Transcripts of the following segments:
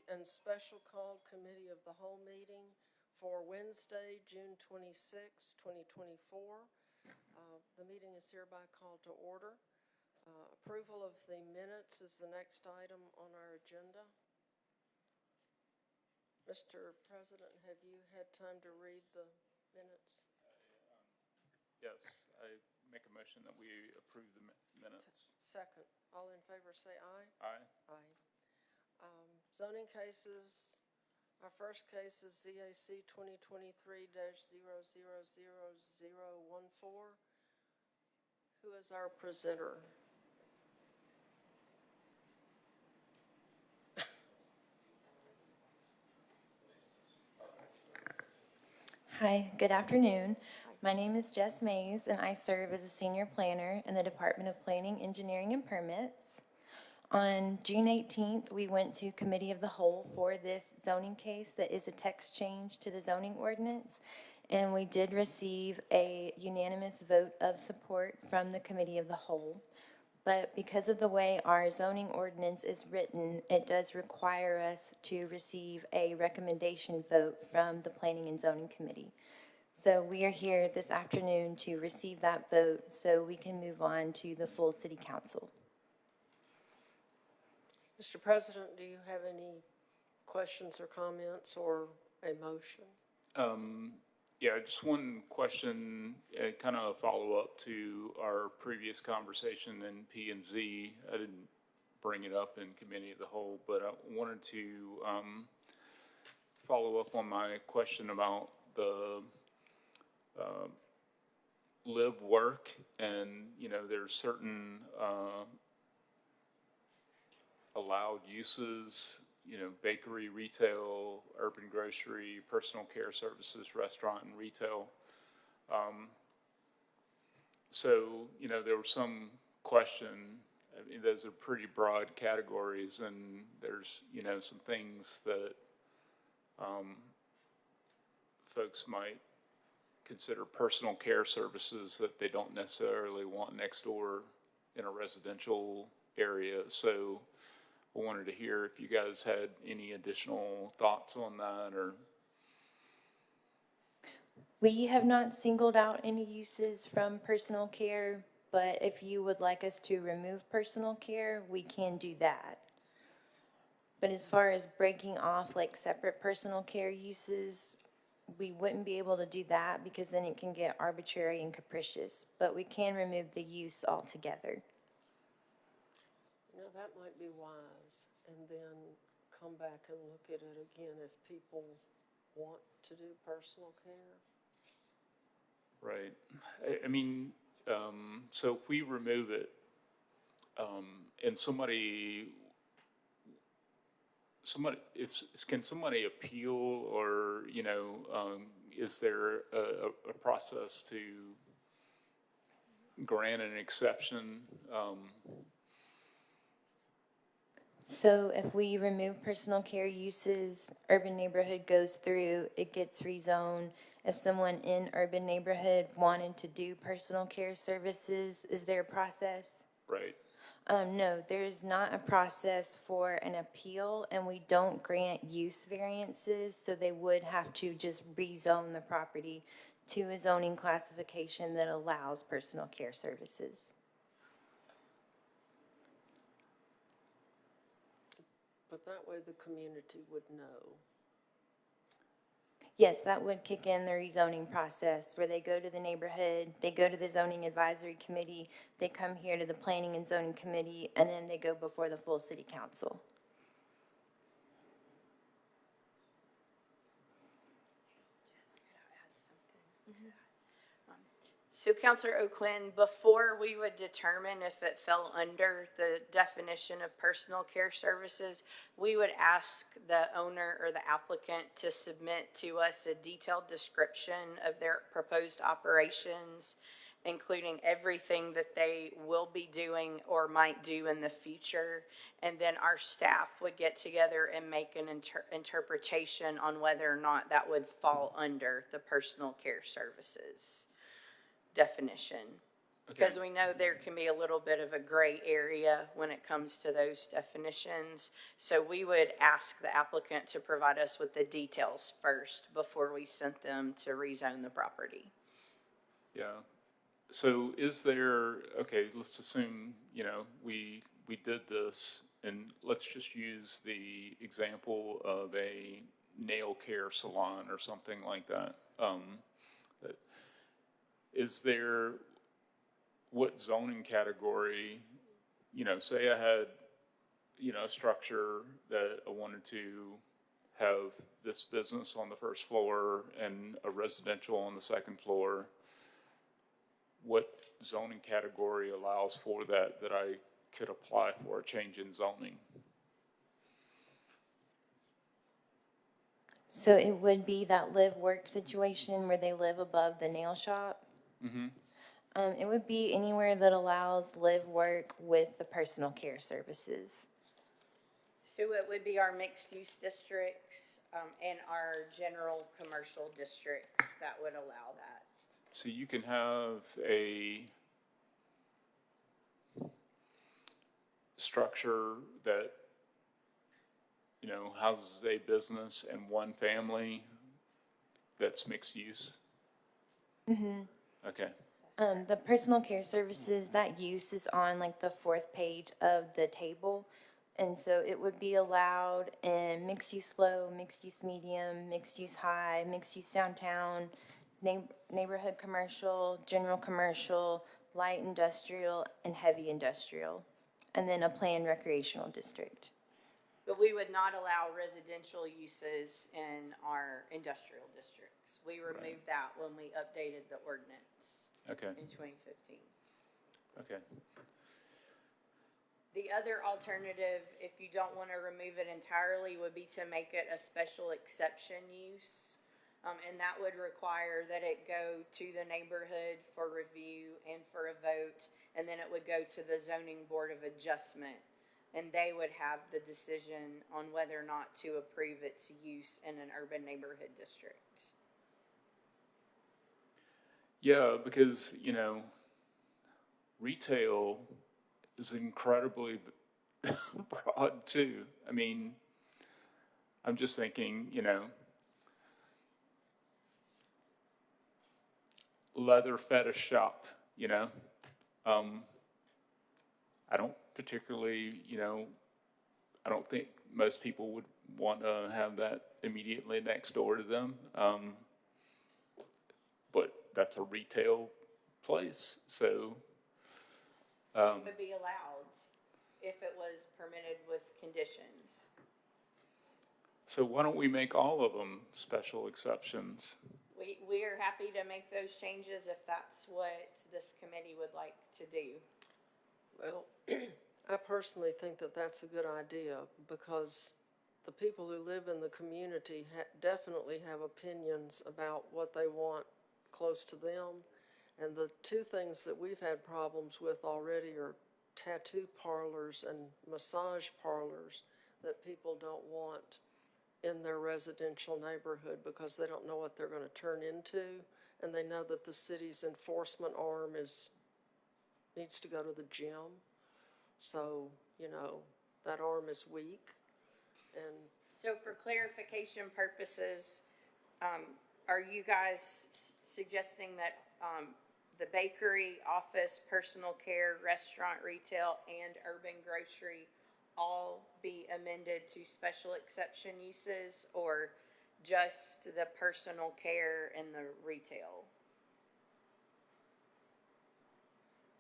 and special call committee of the whole meeting for Wednesday, June 26, 2024. The meeting is hereby called to order. Approval of the minutes is the next item on our agenda. Mr. President, have you had time to read the minutes? Yes, I make a motion that we approve the minutes. Second. All in favor say aye. Aye. Aye. Zoning cases. Our first case is ZAC 2023-000014. Who is our presenter? Hi, good afternoon. My name is Jess Mays, and I serve as a senior planner in the Department of Planning, Engineering, and Permits. On June 18th, we went to Committee of the Whole for this zoning case that is a text change to the zoning ordinance, and we did receive a unanimous vote of support from the Committee of the Whole. But because of the way our zoning ordinance is written, it does require us to receive a recommendation vote from the Planning and Zoning Committee. So we are here this afternoon to receive that vote so we can move on to the full City Council. Mr. President, do you have any questions or comments or a motion? Yeah, just one question, kind of a follow-up to our previous conversation in P and Z. I didn't bring it up in Committee of the Whole, but I wanted to follow up on my question about the live work, and there's certain allowed uses, bakery, retail, urban grocery, personal care services, restaurant, and retail. So, there was some question. I mean, those are pretty broad categories, and there's, some things that folks might consider personal care services that they don't necessarily want next door in a residential area. So I wanted to hear if you guys had any additional thoughts on that, or. We have not singled out any uses from personal care, but if you would like us to remove personal care, we can do that. But as far as breaking off like separate personal care uses, we wouldn't be able to do that because then it can get arbitrary and capricious, but we can remove the use altogether. That might be wise, and then come back and look at it again if people want to do personal care. Right. I mean, so if we remove it, and can somebody appeal, or, is there a process to grant an exception? So if we remove personal care uses, urban neighborhood goes through, it gets rezoned. If someone in urban neighborhood wanted to do personal care services, is there a process? Right. No, there's not a process for an appeal, and we don't grant use variances, so they would have to just rezone the property to a zoning classification that allows personal care services. But that way the community would know. Yes, that would kick in the rezoning process where they go to the neighborhood, they go to the zoning advisory committee, they come here to the planning and zoning committee, and then they go before the full city council. So, Councilor O'Quinn, before we would determine if it fell under the definition of personal care services, we would ask the owner or the applicant to submit to us a detailed description of their proposed operations, including everything that they will be doing or might do in the future. And then our staff would get together and make an interpretation on whether or not that would fall under the personal care services definition. Because we know there can be a little bit of a gray area when it comes to those definitions. So we would ask the applicant to provide us with the details first before we sent them to rezone the property. Yeah. So is there, okay, let's assume, we did this, and let's just use the example of a nail care salon or something like that. Is there, what zoning category, say I had, a structure that I wanted to have this business on the first floor and a residential on the second floor, what zoning category allows for that I could apply for a change in zoning? So it would be that live-work situation where they live above the nail shop? It would be anywhere that allows live-work with the personal care services. So it would be our mixed-use districts, and our general commercial districts that would allow that. So you can have a structure that, houses a business and one family that's mixed use? Okay. The personal care services, that use is on like the 4th page of the table. And so it would be allowed in mixed use low, mixed use medium, mixed use high, mixed use downtown, neighborhood commercial, general commercial, light industrial, and heavy industrial. And then a planned recreational district. But we would not allow residential uses in our industrial districts. We removed that when we updated the ordinance Okay. in 2015. Okay. The other alternative, if you don't want to remove it entirely, would be to make it a special exception use. And that would require that it go to the neighborhood for review and for a vote, and then it would go to the zoning board of adjustment. And they would have the decision on whether or not to approve its use in an urban neighborhood district. Yeah, because, retail is incredibly broad too. I mean, I'm just thinking, leather fetish shop, I don't particularly, I don't think most people would want to have that immediately next door to them. But that's a retail place, so. It would be allowed if it was permitted with conditions. So why don't we make all of them special exceptions? We are happy to make those changes if that's what this committee would like to do. Well, I personally think that that's a good idea because the people who live in the community definitely have opinions about what they want close to them. And the two things that we've had problems with already are tattoo parlors and massage parlors that people don't want in their residential neighborhood because they don't know what they're going to turn into, and they know that the city's enforcement arm needs to go to the gym. So, that arm is weak. And So for clarification purposes, are you guys suggesting that the bakery, office, personal care, restaurant, retail, and urban grocery all be amended to special exception uses, or just the personal care and the retail?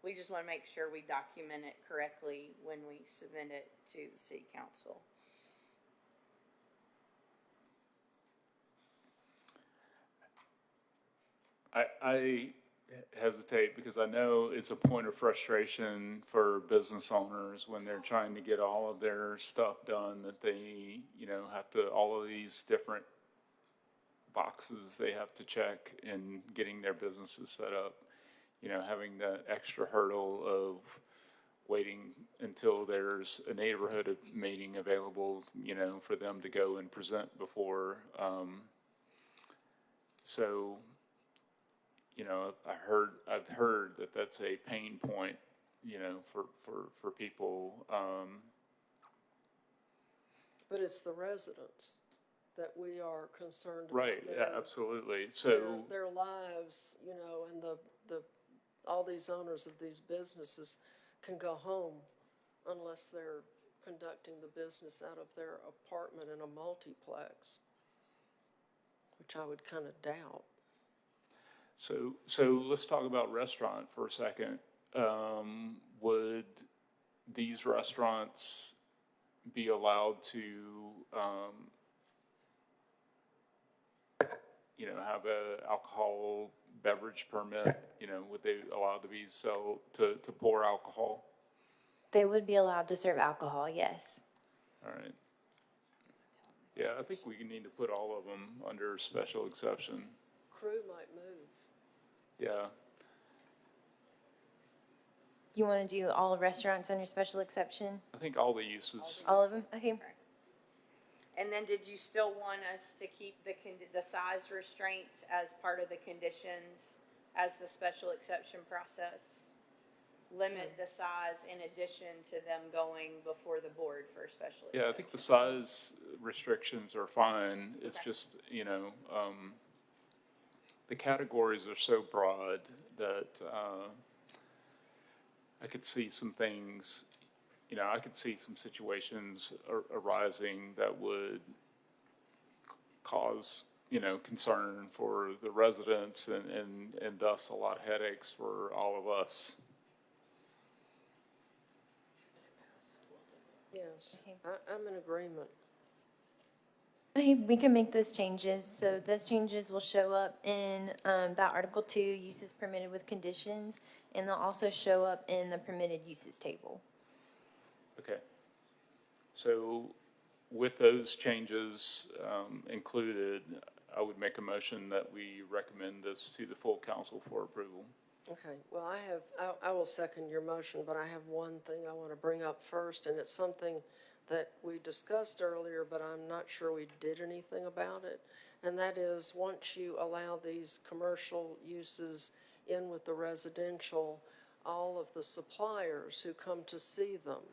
We just want to make sure we document it correctly when we submit it to the city council. I hesitate because I know it's a point of frustration for business owners when they're trying to get all of their stuff done, that they, have to, all of these different boxes they have to check in getting their businesses set up, having that extra hurdle of waiting until there's a neighborhood meeting available, for them to go and present before. So, I've heard that that's a pain point, for people. But it's the residents that we are concerned about. Right, yeah, absolutely. Their, So, their lives, and all these owners of these businesses can go home unless they're conducting the business out of their apartment in a multiplex, which I would kind of doubt. so let's talk about restaurant for a second. Would these restaurants be allowed to, have a alcohol beverage permit? Would they allowed to be to pour alcohol? They would be allowed to serve alcohol, yes. All right. Yeah, I think we need to put all of them under special exception. Crew might move. Yeah. You want to do all restaurants under special exception? I think all the uses. All of them? Okay. And then did you still want us to keep the size restraints as part of the conditions as the special exception process? Limit the size in addition to them going before the board for a special exception? Yeah, I think the size restrictions are fine. It's Okay. just, the categories are so broad that, I could see some things, I could see some situations arising that would cause, concern for the residents and thus a lot of headaches for all of us. Yes, Okay. I'm in agreement. Okay, we can make those changes. So those changes will show up in that Article 2, uses permitted with conditions, and they'll also show up in the permitted uses table. Okay. So with those changes included, I would make a motion that we recommend this to the full council for approval. Okay, well, I will second your motion, but I have one thing I want to bring up first, and it's something that we discussed earlier, but I'm not sure we did anything about it. And that is, once you allow these commercial uses in with the residential, all of the suppliers who come to see them,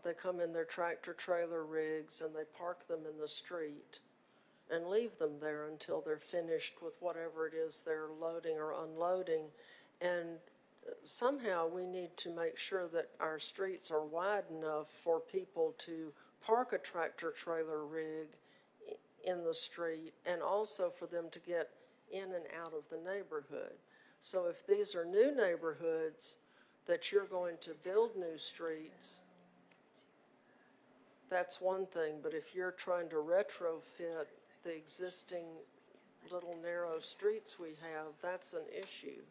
they come in their tractor trailer rigs and they park them in the street and leave them there until they're finished with whatever it is they're loading or unloading. And somehow we need to make sure that our streets are wide enough for people to park a tractor trailer rig in the street and also for them to get in and out of the neighborhood. So if these are new neighborhoods that you're going to build new streets, that's one thing, but if you're trying to retrofit the existing little narrow streets we have, that's an issue.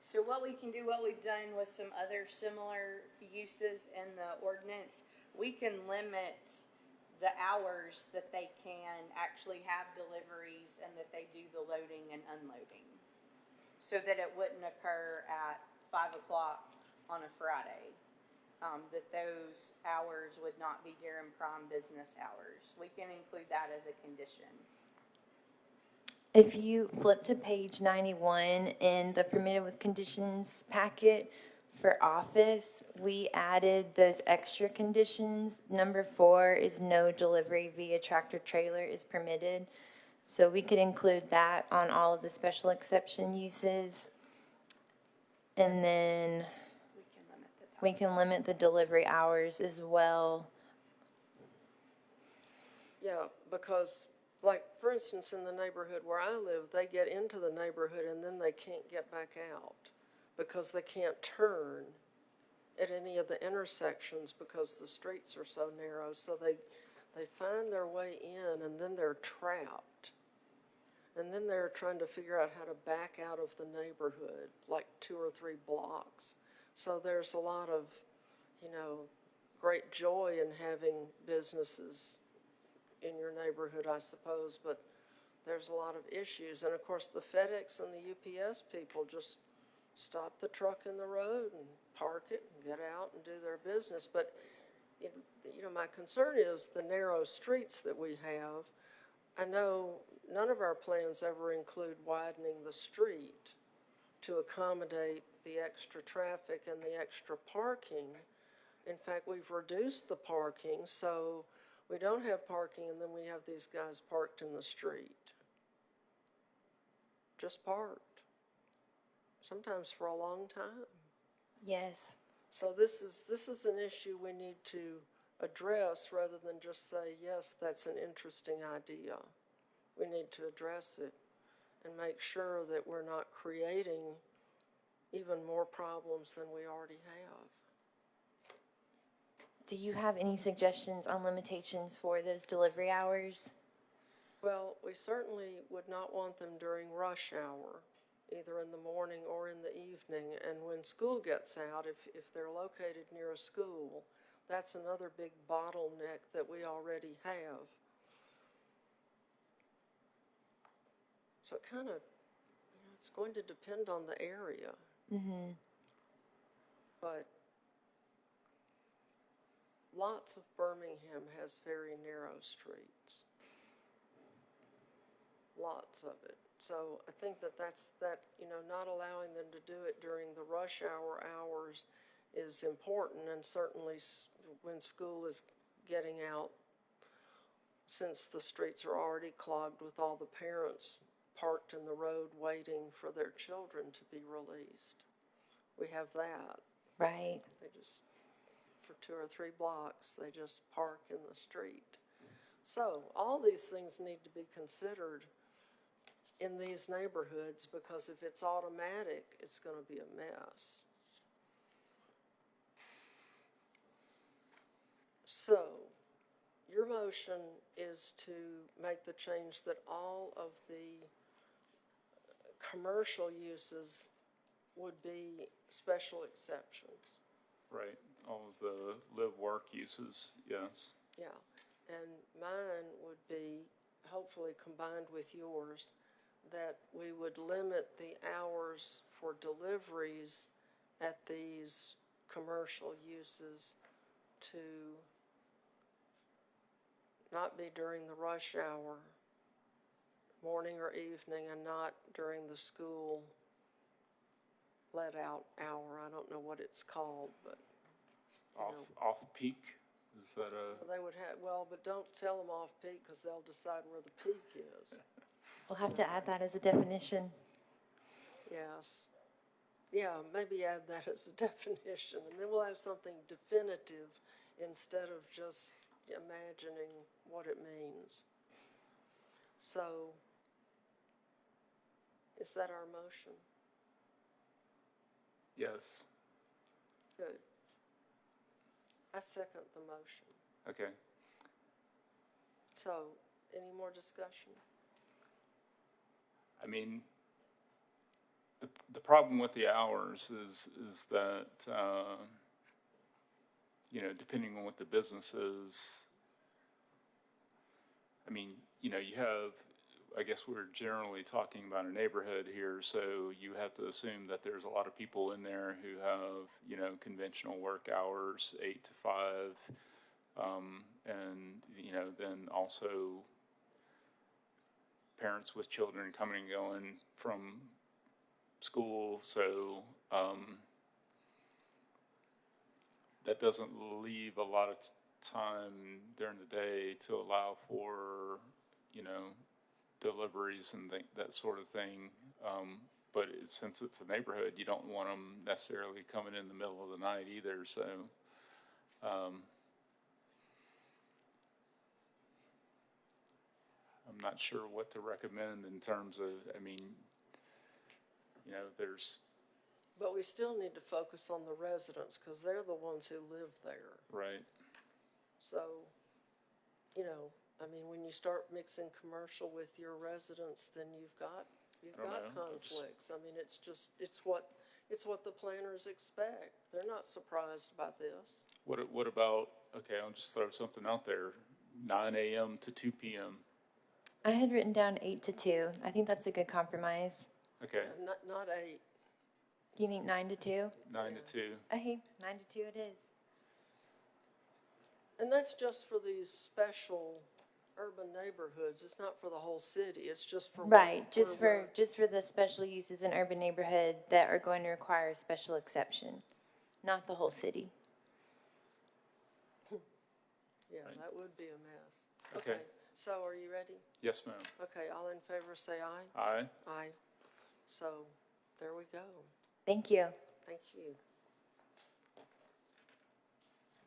So what we can do, what we've done with some other similar uses in the ordinance, we can limit the hours that they can actually have deliveries and that they do the loading and unloading. So that it wouldn't occur at 5 o'clock on a Friday. That those hours would not be during prime business hours. We can include that as a condition. If you flip to page 91 in the permitted with conditions packet for office, we added those extra conditions. Number 4 is no delivery via tractor trailer is permitted. So we could include that on all of the special exception uses. And then we can limit the delivery hours as well. Yeah, because, like, for instance, in the neighborhood where I live, they get into the neighborhood and then they can't get back out because they can't turn at any of the intersections because the streets are so narrow. So they find their way in and then they're trapped. And then they're trying to figure out how to back out of the neighborhood, like 2 or 3 blocks. So there's a lot of, great joy in having businesses in your neighborhood, I suppose, but there's a lot of issues. And of course, the FedEx and the UPS people just stop the truck in the road and park it and get out and do their business. But, my concern is the narrow streets that we have. I know none of our plans ever include widening the street to accommodate the extra traffic and the extra parking. In fact, we've reduced the parking, so we don't have parking, and then we have these guys parked in the street. Just parked. Sometimes for a long time. Yes. So this is an issue we need to address rather than just say, yes, that's an interesting idea. We need to address it and make sure that we're not creating even more problems than we already have. Do you have any suggestions on limitations for those delivery hours? Well, we certainly would not want them during rush hour, either in the morning or in the evening. And when school gets out, if they're located near a school, that's another big bottleneck that we already have. So it kind of, it's going to depend on the area. Mm-hmm. But lots of Birmingham has very narrow streets. Lots of it. So I think that's not allowing them to do it during the rush hour hours is important, and certainly when school is getting out, since the streets are already clogged with all the parents parked in the road waiting for their children to be released. We have that. Right. They just, for 2 or 3 blocks, they just park in the street. So all these things need to be considered in these neighborhoods, because if it's automatic, it's going to be a mess. So your motion is to make the change that all of the commercial uses would be special exceptions. Right, all of the live-work uses, yes. Yeah, and mine would be, hopefully combined with yours, that we would limit the hours for deliveries at these commercial uses to not be during the rush hour, morning or evening, and not during the school let-out hour. I don't know what it's called, but Off-peak, is that a, they would have, well, but don't tell them off-peak, because they'll decide where the peak is. We'll have to add that as a definition. Yes. Yeah, maybe add that as a definition, and then we'll have something definitive instead of just imagining what it means. So, is that our motion? yes, Good. I second the motion. okay. So, any more discussion? I mean, the problem with the hours is that, depending on what the business is, I mean, you have, I guess we're generally talking about a neighborhood here, so you have to assume that there's a lot of people in there who have, conventional work hours, 8 to 5, and, then also parents with children coming and going from school, so that doesn't leave a lot of time during the day to allow for, deliveries and that sort of thing. But since it's a neighborhood, you don't want them necessarily coming in the middle of the night either, so I'm not sure what to recommend in terms of, there's, But we still need to focus on the residents, because they're the ones who live there. right, So, when you start mixing commercial with your residents, then you've got I don't know. conflicts. It's what the planners expect. They're not surprised by this. what about, okay, I'll just throw something out there, 9 a.m. to 2 p.m., I had written down 8 to 2. I think that's a good compromise. okay, Not 8. You think 9 to 2? 9 to 2, Okay, 9 to 2 it is. And that's just for these special urban neighborhoods. It's not for the whole city. It's just for. Right, just where for the special uses in urban neighborhood that are going to require a special exception, not the whole city. Yeah, that would be a mess. Okay. So are you ready? Yes, ma'am. Okay, all in favor say aye. Aye. Aye. So, there we go. Thank you. Thank you.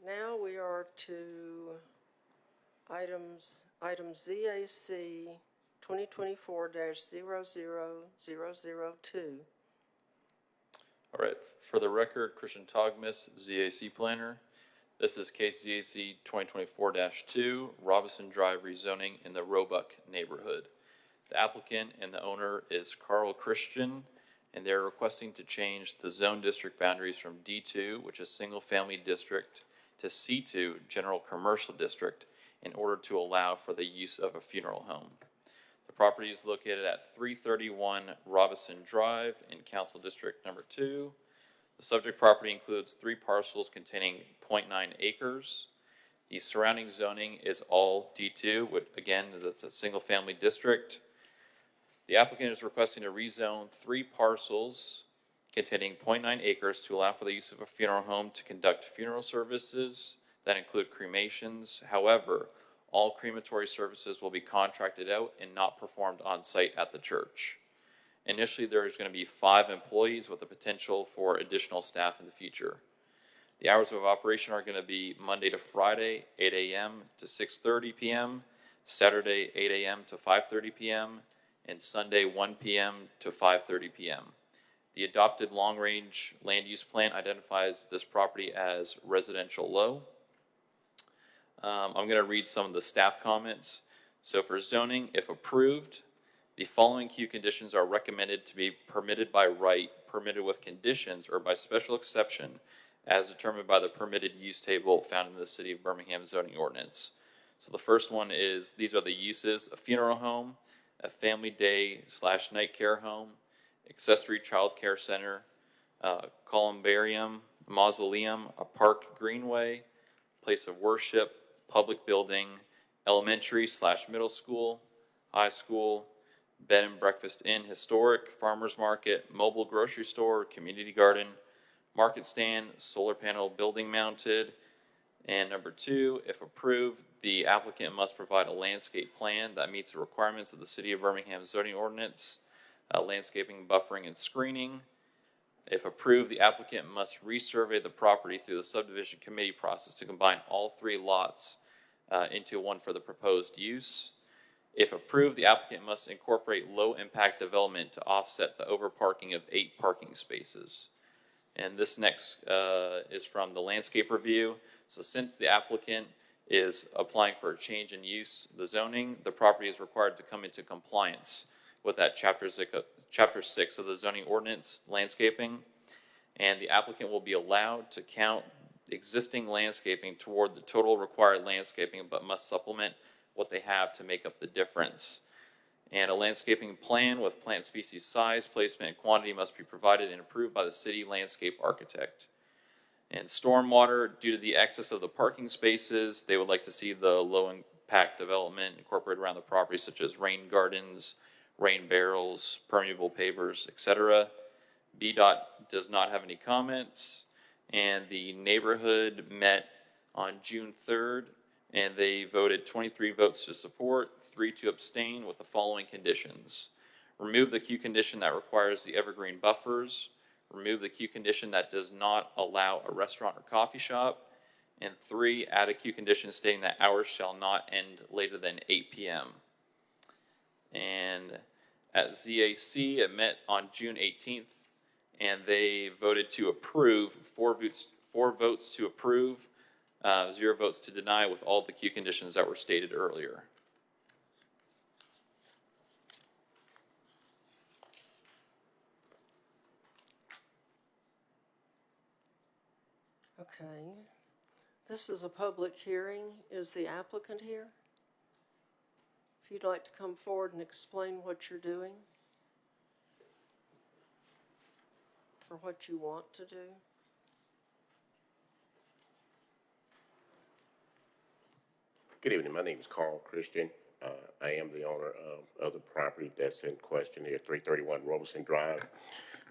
Now we are to item ZAC 2024-00002. All right, for the record, Christian Togmus, ZAC Planner. This is case ZAC 2024-2, Robinson Drive rezoning in the Roebuck neighborhood. The applicant and the owner is Carl Christian, and they're requesting to change the zone district boundaries from D2, which is single-family district, to C2, general commercial district, in order to allow for the use of a funeral home. The property is located at 331 Robinson Drive in Council District Number 2. The subject property includes 3 parcels containing 0.9 acres. The surrounding zoning is all D2, which again, that's a single-family district. The applicant is requesting to rezone 3 parcels containing 0.9 acres to allow for the use of a funeral home to conduct funeral services that include cremations. However, all crematory services will be contracted out and not performed on site at the church. Initially, there is going to be 5 employees with the potential for additional staff in the future. The hours of operation are going to be Monday to Friday, 8 a.m. to 6:30 p.m., Saturday, 8 a.m. to 5:30 p.m., and Sunday, 1 p.m. to 5:30 p.m. The adopted long-range land use plan identifies this property as residential low. I'm going to read some of the staff comments. So for zoning, if approved, the following Q conditions are recommended to be permitted by right, permitted with conditions, or by special exception, as determined by the permitted use table found in the City of Birmingham zoning ordinance. So the first one is, these are the uses: a funeral home, a family day / night care home, accessory child care center, columbarium, mausoleum, a park greenway, place of worship, public building, elementary / middle school, high school, bed and breakfast inn, historic, farmer's market, mobile grocery store, community garden, market stand, solar panel building mounted. And number 2, if approved, the applicant must provide a landscape plan that meets the requirements of the City of Birmingham zoning ordinance, landscaping, buffering, and screening. If approved, the applicant must resurvey the property through the subdivision committee process to combine all 3 lots into one for the proposed use. If approved, the applicant must incorporate low-impact development to offset the overparking of 8 parking spaces. And this next is from the landscape review. So since the applicant is applying for a change in use, the zoning, the property is required to come into compliance with that chapter 6 of the zoning ordinance, landscaping. And the applicant will be allowed to count existing landscaping toward the total required landscaping, but must supplement what they have to make up the difference. And a landscaping plan with plant species size, placement, and quantity must be provided and approved by the city landscape architect. And stormwater, due to the excess of the parking spaces, they would like to see the low impact development incorporated around the property, such as rain gardens, rain barrels, permeable pavers, etc. BDOT does not have any comments, and the neighborhood met on June 3rd, and they voted 23 votes to support, 3 to abstain, with the following conditions. Remove the Q condition that requires the evergreen buffers. Remove the Q condition that does not allow a restaurant or coffee shop. And 3, add a Q condition stating that hours shall not end later than 8 p.m. And at ZAC, it met on June 18th, and they voted to approve, 4 votes to approve, 0 votes to deny, with all the Q conditions that were stated earlier. Okay. This is a public hearing. Is the applicant here? If you'd like to come forward and explain what you're doing, or what you want to do. Good evening. My name is Carl Christian. I am the owner of the property that's in question here, 331 Robeson Drive.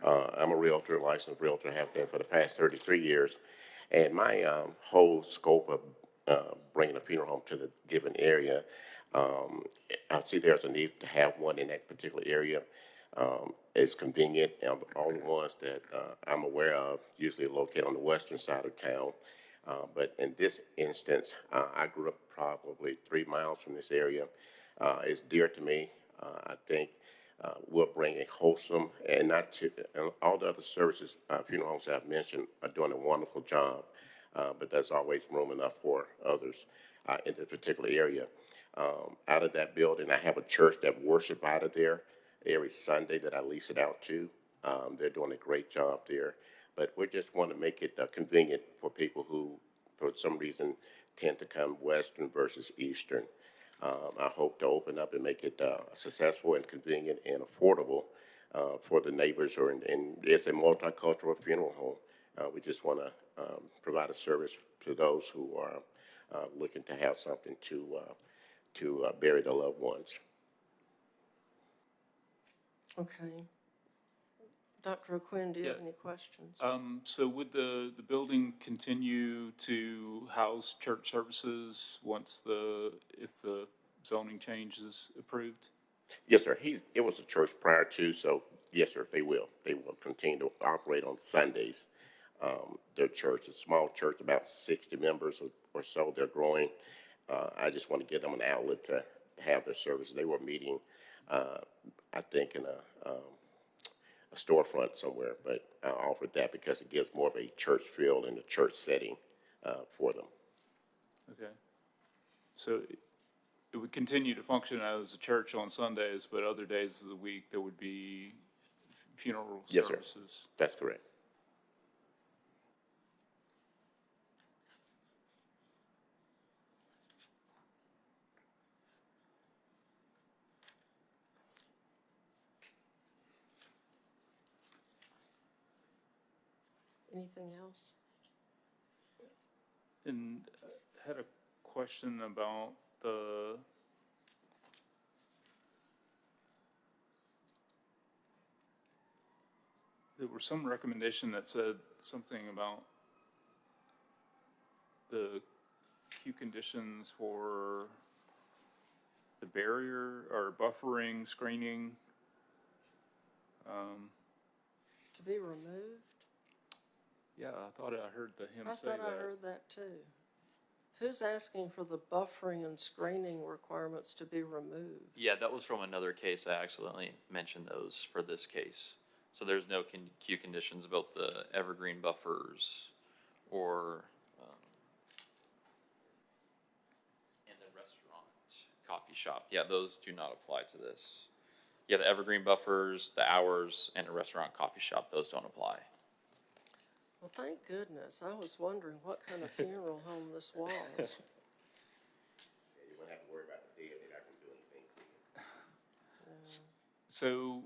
I'm a realtor, licensed realtor, have been for the past 33 years. And my whole scope of bringing a funeral home to the given area, I see there's a need to have one in that particular area. It's convenient, and all the ones that I'm aware of usually located on the western side of town. But in this instance, I grew up probably 3 miles from this area. It's dear to me. I think we'll bring a wholesome and not to, and all the other services, funeral homes that I've mentioned are doing a wonderful job. But there's always room enough for others in this particular area. Out of that building, I have a church that worship out of there every Sunday that I lease it out to. They're doing a great job there. But we just want to make it convenient for people who, for some reason, tend to come western versus eastern. I hope to open up and make it successful and convenient and affordable for the neighbors. And it's a multicultural funeral home. We just want to provide a service to those who are looking to have something to bury their loved ones. Okay. Dr. O'Quinn, do you have Yeah. any questions? So would the building continue to house church services once if the zoning change is approved? Yes, sir. It was a church prior to, so yes, sir, they will. They will continue to operate on Sundays. Their church, a small church, about 60 members or so. They're growing. I just want to give them an outlet to have their services. They were meeting, I think, in a storefront somewhere, but I offered that because it gives more of a church feel in the church setting for them. Okay. So it would continue to function as a church on Sundays, but other days of the week there would be funeral Yes, sir. services? That's correct. Anything else? And had a question about there was some recommendation that said something about the queue conditions for the barrier or buffering, screening. To be removed? Yeah, I thought I heard him I say thought I that. heard that too. Who's asking for the buffering and screening requirements to be removed? Yeah, that was from another case. I accidentally mentioned those for this case. So there's no queue conditions about the evergreen buffers or in the restaurant, coffee shop. Yeah, those do not apply to this. Yeah, the evergreen buffers, the hours, and a restaurant, coffee shop, those don't apply. Well, thank goodness. I was wondering what kind of funeral home this was. You won't have to worry about the dead. They're not going to do anything. So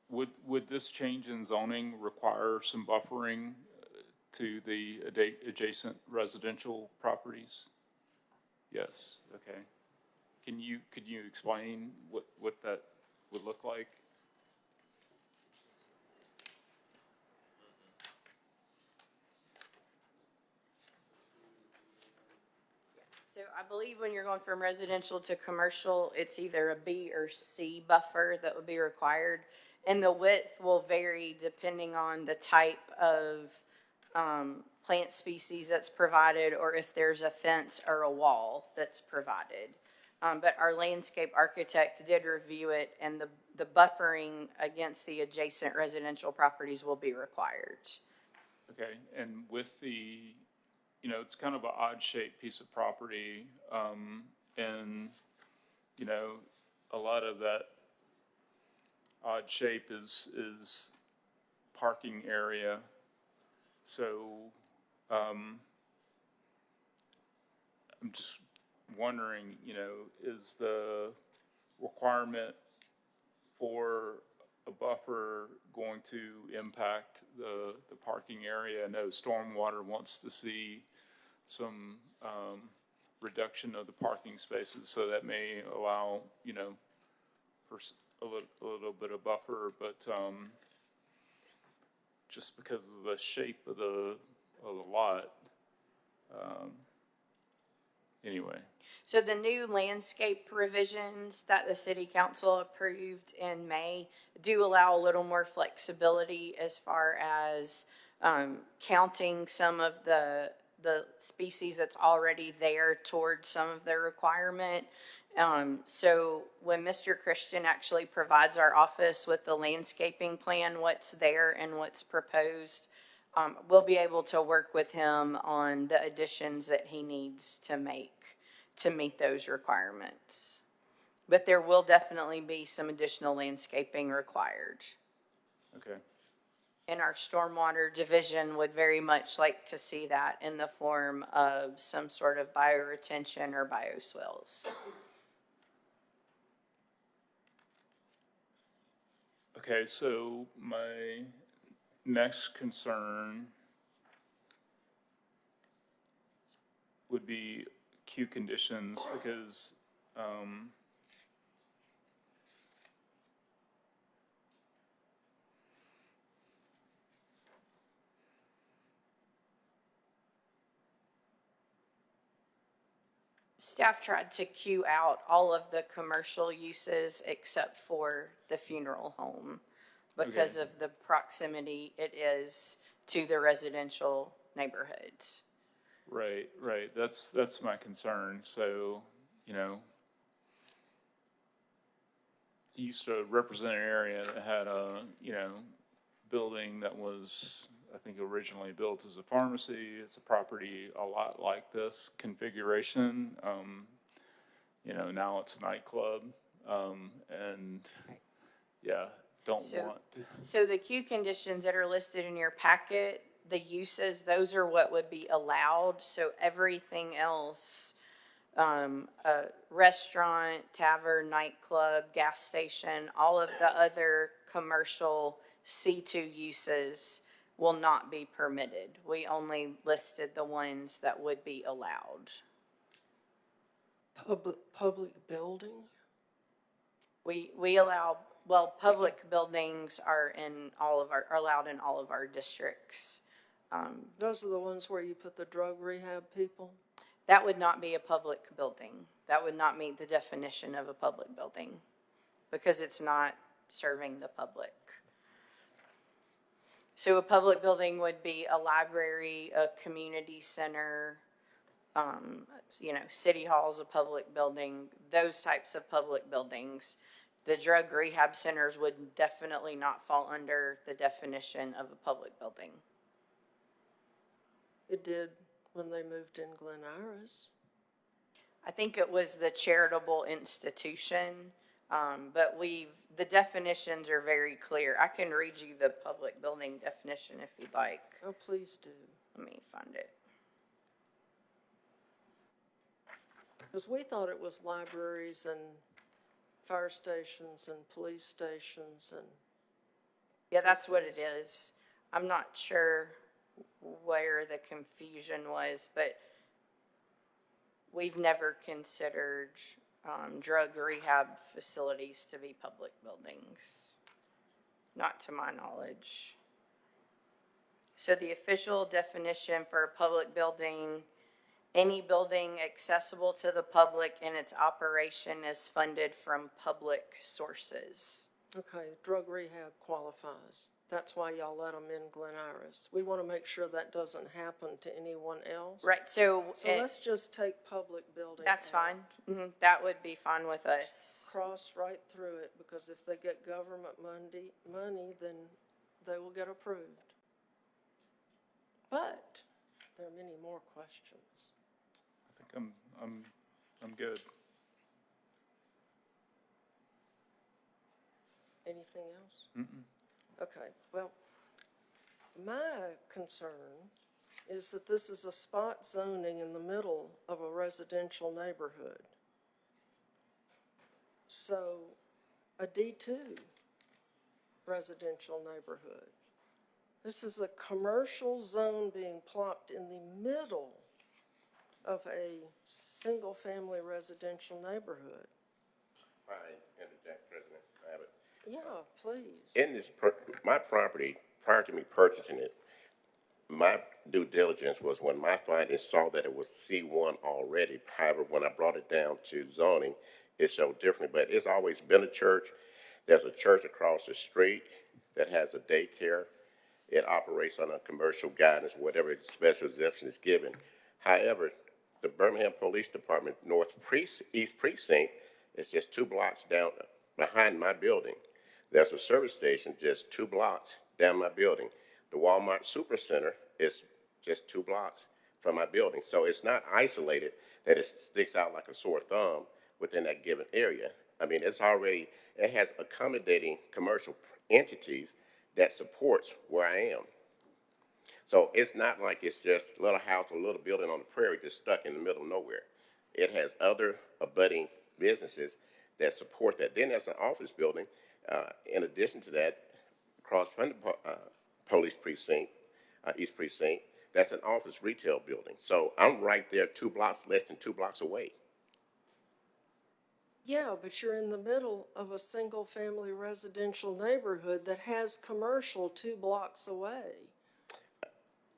would this change in zoning require some buffering to the adjacent residential properties? Yes, okay. Could you explain what that would look like? So I believe when you're going from residential to commercial, it's either a B or C buffer that would be required. And the width will vary depending on the type of plant species that's provided or if there's a fence or a wall that's provided. But our landscape architect did review it, and the buffering against the adjacent residential properties will be required. Okay, and with the, it's kind of an odd-shaped piece of property, and, a lot of that odd shape is parking area. So, I'm just wondering, is the requirement for a buffer going to impact the parking area? I know Stormwater wants to see some reduction of the parking spaces, so that may allow, you know, for a little bit of buffer, but, just because of the shape of the lot, anyway. So the new landscape revisions that the city council approved in May do allow a little more flexibility as far as counting some of the species that's already there towards some of their requirement. So when Mr. Christian actually provides our office with the landscaping plan, what's there and what's proposed, we'll be able to work with him on the additions that he needs to make to meet those requirements. But there will definitely be some additional landscaping required. Okay, And our stormwater division would very much like to see that in the form of some sort of bioretention or bioswales. okay, so my next concern would be queue conditions, because, Staff tried to queue out all of the commercial uses except for the funeral home because Okay. of the proximity it is to the residential neighborhoods. right, that's my concern, so, you know, I used to represent an area that had a, you know, building that was, I think, originally built as a pharmacy. It's a property a lot like this configuration. You know, now it's a nightclub, and, yeah, don't So- want, So the queue conditions that are listed in your packet, the uses, those are what would be allowed. So everything else, restaurant, tavern, nightclub, gas station, all of the other commercial C2 uses will not be permitted. We only listed the ones that would be allowed. Public building? We allow, well, public buildings are are allowed in all of our districts. Those are the ones where you put the drug rehab people? That would not be a public building. That would not meet the definition of a public building because it's not serving the public. So a public building would be a library, a community center, you know, city hall's a public building, those types of public buildings. The drug rehab centers would definitely not fall under the definition of a public building. It did when they moved in Glen Iris. I think it was the charitable institution, but the definitions are very clear. I can read you the public building definition if you'd like. Oh, please do. Let me find it. Because we thought it was libraries and fire stations and police stations and, Yeah, that's what it is. I'm not sure where the confusion was, but we've never considered drug rehab facilities to be public buildings. Not to my knowledge. So the official definition for a public building, any building accessible to the public and its operation is funded from public sources. okay, drug rehab qualifies. That's why y'all let them in Glen Iris. We want to make sure that doesn't happen to anyone else. Right, so. So let's just take public building. That's out. fine. That would be fine with us. Cross right through it, because if they get government money, then they will get approved. But there are many more questions. I think I'm good. Anything else? Okay, well, my concern is that this is a spot zoning in the middle of a residential neighborhood. So, a D2 residential neighborhood. This is a commercial zone being plopped in the middle of a single-family residential neighborhood. If I interject, President Abbott. Yeah, please. In this, my property, prior to me purchasing it, my due diligence was when my findings saw that it was C1 already. However, when I brought it down to zoning, it showed differently, but it's always been a church. There's a church across the street that has a daycare. It operates on a commercial guidance, whatever special exemption is given. However, the Birmingham Police Department East Precinct is just 2 blocks down behind my building. There's a service station just 2 blocks down my building. The Walmart Supercenter is just 2 blocks from my building. So it's not isolated that it sticks out like a sore thumb within that given area. I mean, it has accommodating commercial entities that supports where I am. So it's not like it's just a little house or a little building on the prairie just stuck in the middle of nowhere. It has other abutting businesses that support that. Then there's an office building. In addition to that, across from the police precinct, East Precinct, that's an office retail building. So I'm right there 2 blocks, less than 2 blocks away. Yeah, but you're in the middle of a single-family residential neighborhood that has commercial 2 blocks away.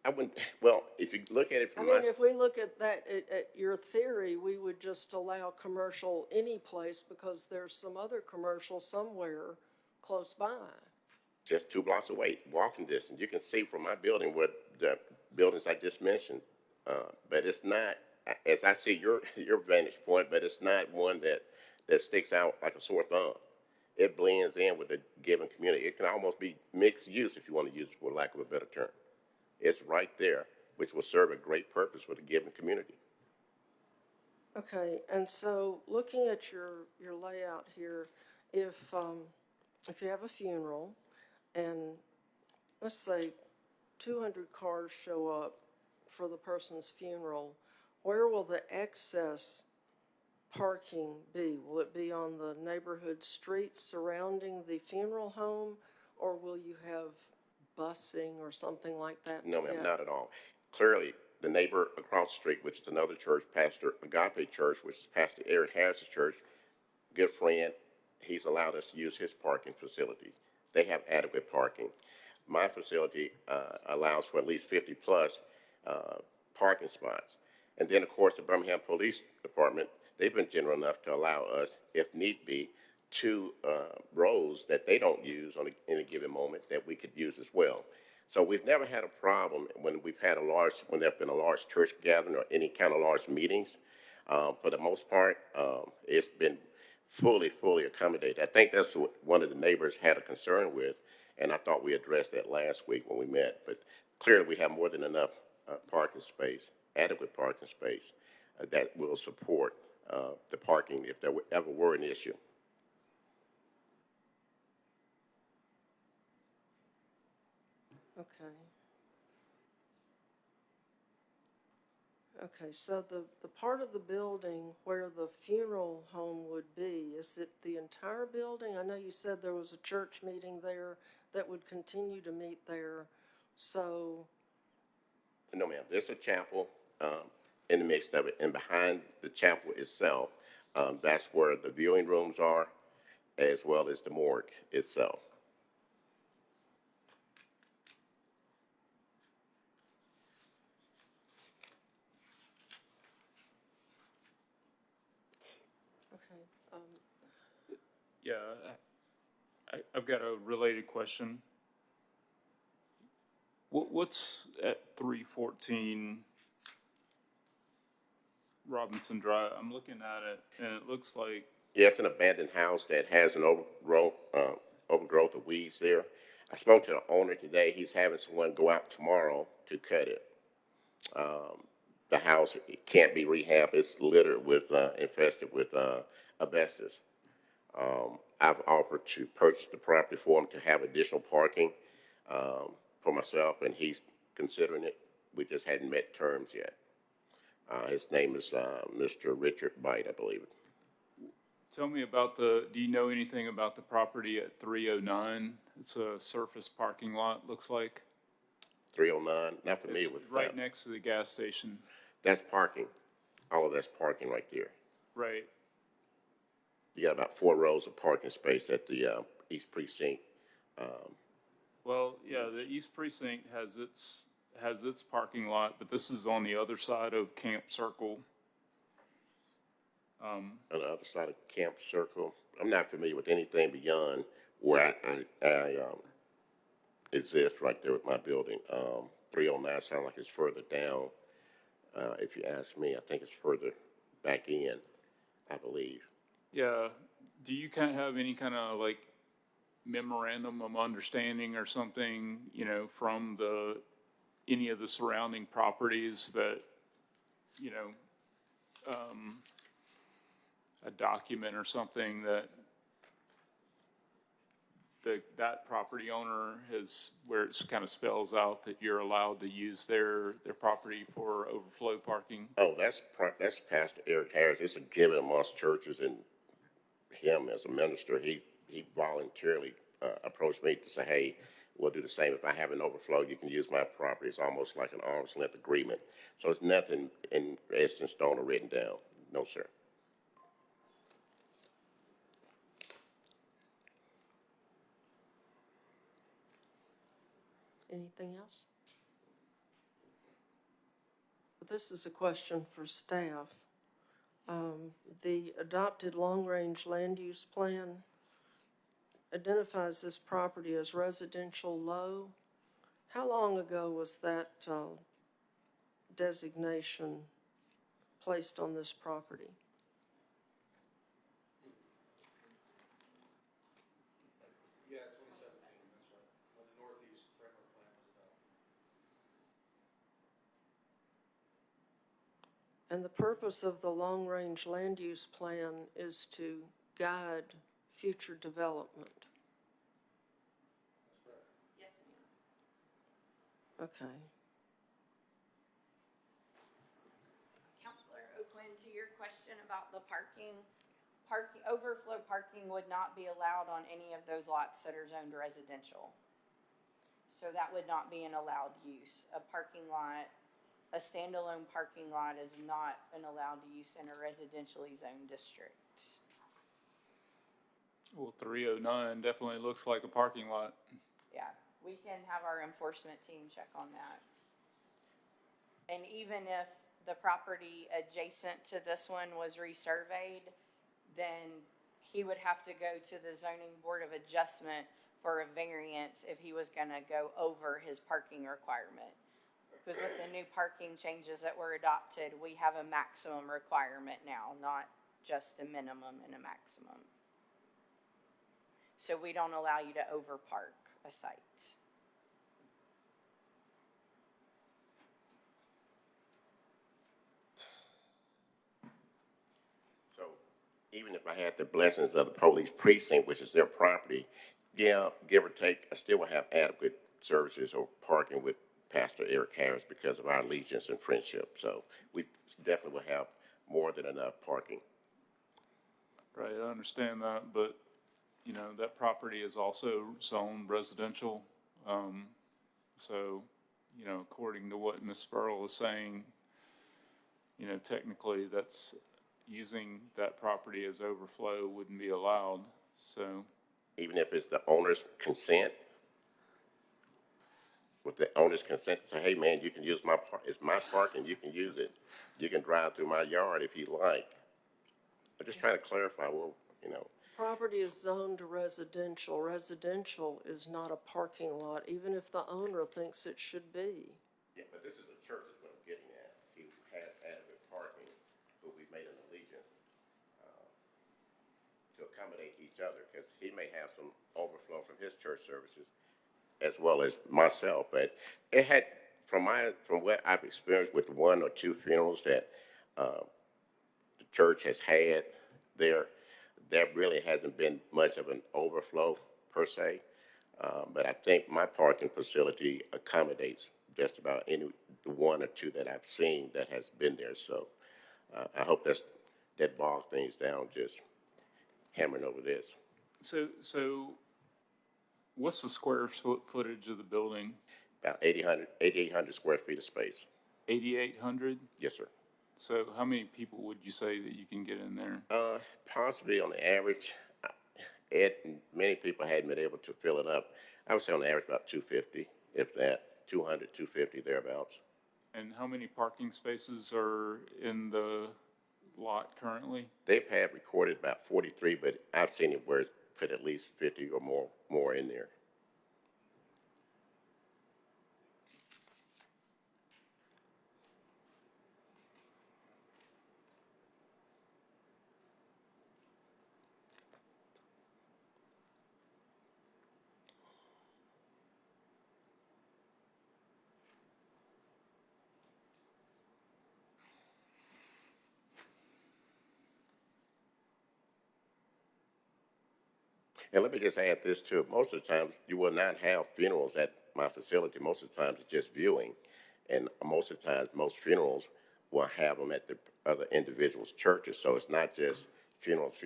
I wouldn't, well, if you look at it I from mean, my, if we look at that, at your theory, we would just allow commercial any place because there's some other commercial somewhere close by. just 2 blocks away, walking distance. You can see from my building where the buildings I just mentioned. But it's not, as I see your vantage point, but it's not one that sticks out like a sore thumb. It blends in with the given community. It can almost be mixed use, if you want to use it for lack of a better term. It's right there, which will serve a great purpose for the given community. Okay, and so looking at your layout here, if you have a funeral and let's say 200 cars show up for the person's funeral, where will the excess parking be? Will it be on the neighborhood streets surrounding the funeral home, or will you have busing or something like that? No, to ma'am, get- not at all. Clearly, the neighbor across the street, which is another church, Pastor Agape Church, which is Pastor Eric Harris's church, good friend, he's allowed us to use his parking facility. They have adequate parking. My facility allows for at least 50 plus parking spots. And then, of course, the Birmingham Police Department, they've been generous enough to allow us, if need be, 2 rows that they don't use on any given moment that we could use as well. So we've never had a problem when there's been a large church gathering or any kind of large meetings. For the most part, it's been fully accommodated. I think that's what one of the neighbors had a concern with, and I thought we addressed that last week when we met. But clearly, we have more than enough parking space, adequate parking space, that will support the parking if there ever were an issue. Okay. Okay, so the part of the building where the funeral home would be, is it the entire building? I know you said there was a church meeting there that would continue to meet there, so, No, ma'am. There's a chapel in the midst of it, and behind the chapel itself, that's where the viewing rooms are, as well as the morgue itself. okay. Yeah, I've got a related question. What's at 314 Robinson Drive? I'm looking at it, and it looks like, Yeah, it's an abandoned house that has an overgrowth of weeds there. I spoke to the owner today. He's having someone go out tomorrow to cut it. The house, it can't be rehabbed. It's littered with, infested with asbestos. I've offered to purchase the property for him to have additional parking for myself, and he's considering it. We just hadn't met terms yet. His name is Mr. Richard Byte, I believe. tell me about do you know anything about the property at 309? It's a surface parking lot, looks like. 309, not familiar It's with right that. next to the gas station. That's parking. all of that's parking right there. Right. You got about 4 rows of parking space at the East Precinct. Well, yeah, the East Precinct has its parking lot, but this is on the other side of Camp Circle. On the other side of Camp Circle. I'm not familiar with anything beyond where I exist right there with my building. 309 sounds like it's further down. If you ask me, I think it's further back in, I believe. Yeah. Do you kind of have any kind of like memorandum of understanding or something, you know, from any of the surrounding properties that, you know, a document or something that that property owner has, where it's kind of spells out that you're allowed to use their property for overflow parking? Oh, that's Pastor Eric Harris. It's a given amongst churches, and him as a minister, he voluntarily approached me to say, hey, we'll do the same. If I have an overflow, you can use my property. It's almost like an arm's length agreement. So it's nothing etched in stone or written down. No, sir. Anything else? This is a question for staff. The adopted long-range land use plan identifies this property as residential low. How long ago was that designation placed on this property? Yeah, 2017, that's right, when the Northeast Framework Plan was adopted. And the purpose of the long-range land use plan is to guide future development. That's correct. Yes, ma'am. Okay. Counselor Oakland, to your question about the parking, overflow parking would not be allowed on any of those lots that are zoned residential. So that would not be an allowed use. A standalone parking lot is not an allowed use in a residentially zoned district. Well, 309 definitely looks like a parking lot. Yeah, we can have our enforcement team check on that. And even if the property adjacent to this one was resurveyed, then he would have to go to the zoning board of adjustment for a variance if he was gonna go over his parking requirement. Because with the new parking changes that were adopted, we have a maximum requirement now, not just a minimum and a maximum. So we don't allow you to overpark a site. So even if I had the blessings of the police precinct, which is their property, yeah, give or take, I still would have adequate services or parking with Pastor Eric Harris because of our allegiance and friendship. So we definitely will have more than enough parking. Right, I understand that, but, you know, that property is also zoned residential. So, you know, according to what Ms. Spurl is saying, you know, technically that's using that property as overflow wouldn't be allowed, so. Even if it's the owner's consent, with the owner's consent, say, hey, man, you can use my park, it's my parking, you can use it. You can drive through my yard if you like. I'm just trying to clarify, well, you know, Property is zoned to residential. Residential is not a parking lot, even if the owner thinks it should be. yeah, but this is a church is what I'm getting at. He has adequate parking, who we made an allegiance to accommodate each other, because he may have some overflow from his church services as well as myself. But it had, from what I've experienced with 1 or 2 funerals that the church has had there really hasn't been much of an overflow per se. But I think my parking facility accommodates just about any 1 or 2 that I've seen that has been there. So I hope that bogs things down, just hammering over this. So what's the square footage of the building? About 8,800 square feet of space. 8,800? Yes, sir. So how many people would you say that you can get in there? Possibly on the average, many people hadn't been able to fill it up. I would say on the average about 250, if that, 200, 250 thereabouts. And how many parking spaces are in the lot currently? They've had recorded about 43, but I've seen it where it's put at least 50 or more in there. And let me just add this too. Most of the times, you will not have funerals at my facility. Most of the times, it's just viewing. And most of the times, most funerals will have them at the other individuals' churches. So it's not just funerals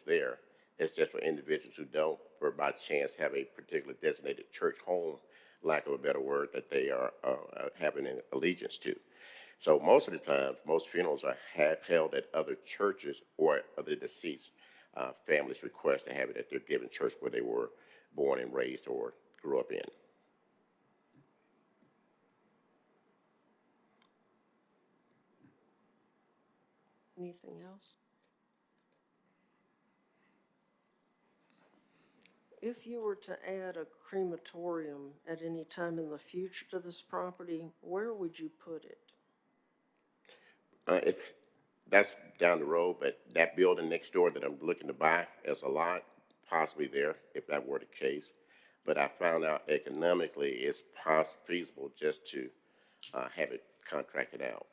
there. It's just for individuals who don't, or by chance, have a particular designated church home, lack of a better word, that they are having an allegiance to. So most of the time, most funerals are held at other churches or other deceased families' request to have it at their given church where they were born and raised or grew up in. Anything else? If you were to add a crematorium at any time in the future to this property, where would you put it? That's down the road, but that building next door that I'm looking to buy is a lot possibly there if that were the case. But I found out economically it's feasible just to have it contracted out.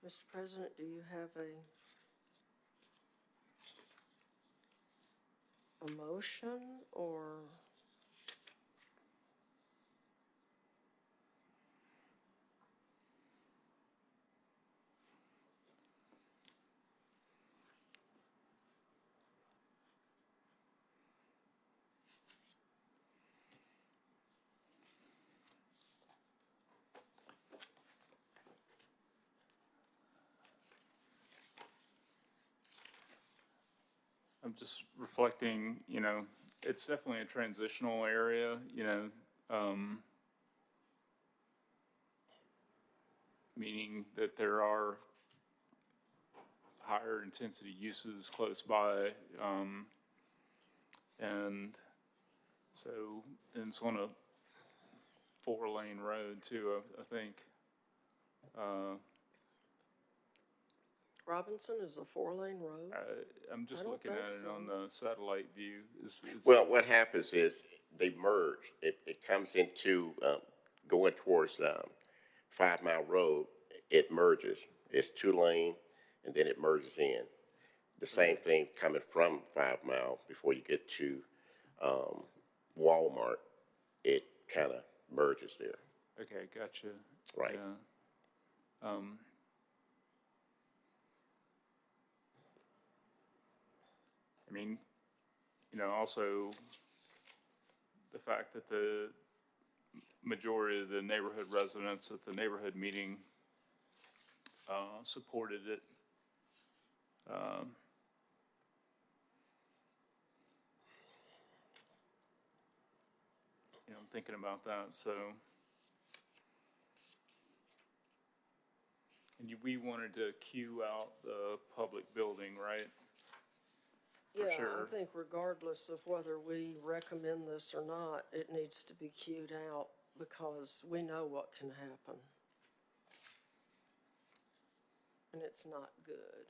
Mr. President, do you have a motion or? I'm just reflecting, it's definitely a transitional area, meaning that there are higher intensity uses close by, and so, and it's on a 4-lane road too, I think. Robinson is a 4-lane road? I'm just I don't looking at think it so. on the satellite view. Well, what happens is they merge. It comes into going towards 5 Mile Road. It merges. It's 2-lane, and then it merges in. The same thing coming from 5 Mile before you get to Walmart. It kind of merges there. Okay, gotcha. Right. Yeah. I mean, also the fact that the majority of the neighborhood residents at the neighborhood meeting supported it. I'm thinking about that, so. And we wanted to queue out the public building, right? For Yeah, sure. I think regardless of whether we recommend this or not, it needs to be queued out because we know what can happen. And it's not good.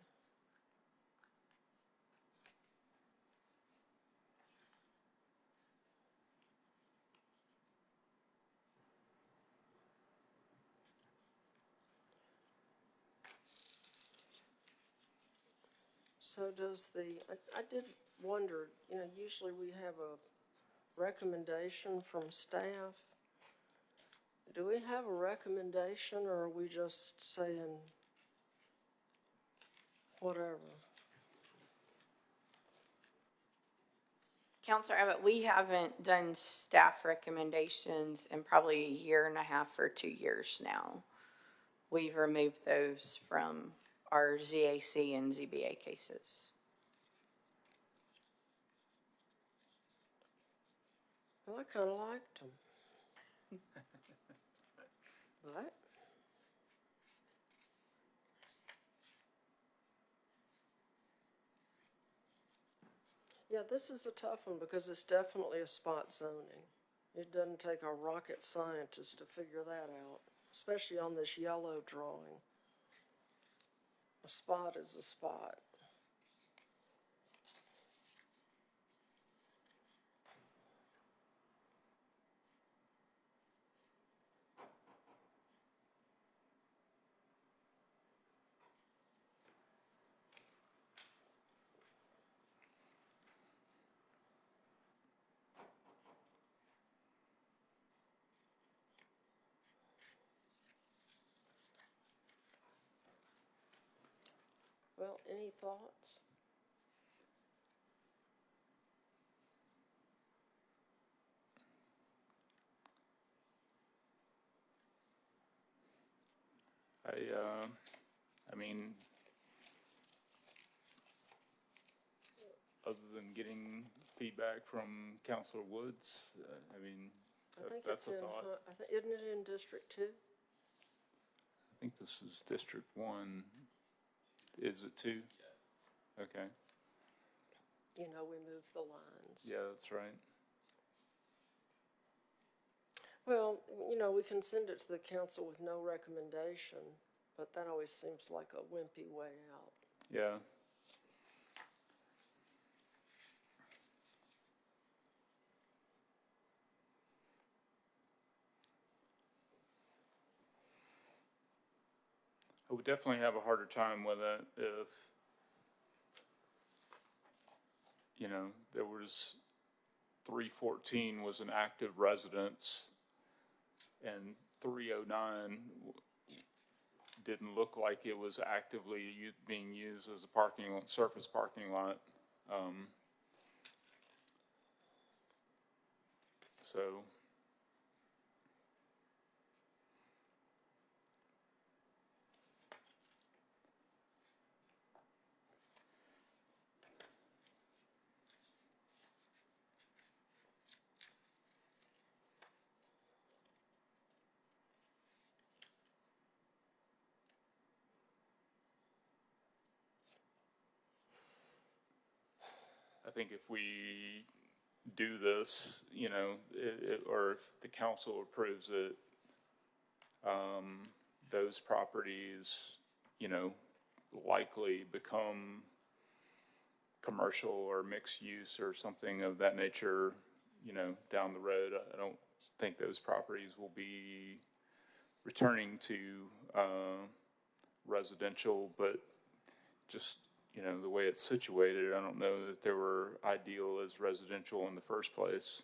So does I did wonder, usually we have a recommendation from staff. Do we have a recommendation, or are we just saying whatever? Counselor Abbott, we haven't done staff recommendations in probably a year and a half or 2 years now. We've removed those from our ZAC and ZBA cases. Well, I kind of liked them. But yeah, this is a tough one because it's definitely a spot zoning. It doesn't take a rocket scientist to figure that out, especially on this yellow drawing. A spot is a spot. Well, any thoughts? I mean, other than getting feedback from Counselor Woods, I mean, I think that's it's a in, thought. isn't it in District 2? I think this is District 1. Is it 2? Yeah. Okay, You know, we moved the lines. yeah, that's right. Well, you know, we can send it to the council with no recommendation, but that always seems like a wimpy way out. Yeah. I would definitely have a harder time with it if, you know, there was 314 was an active residence and 309 didn't look like it was actively being used as a parking lot, surface parking lot. So I think if we do this, you know, or if the council approves it, those properties, you know, likely become commercial or mixed use or something of that nature, you know, down the road. I don't think those properties will be returning to residential, but just, you know, the way it's situated, I don't know that they were ideal as residential in the first place.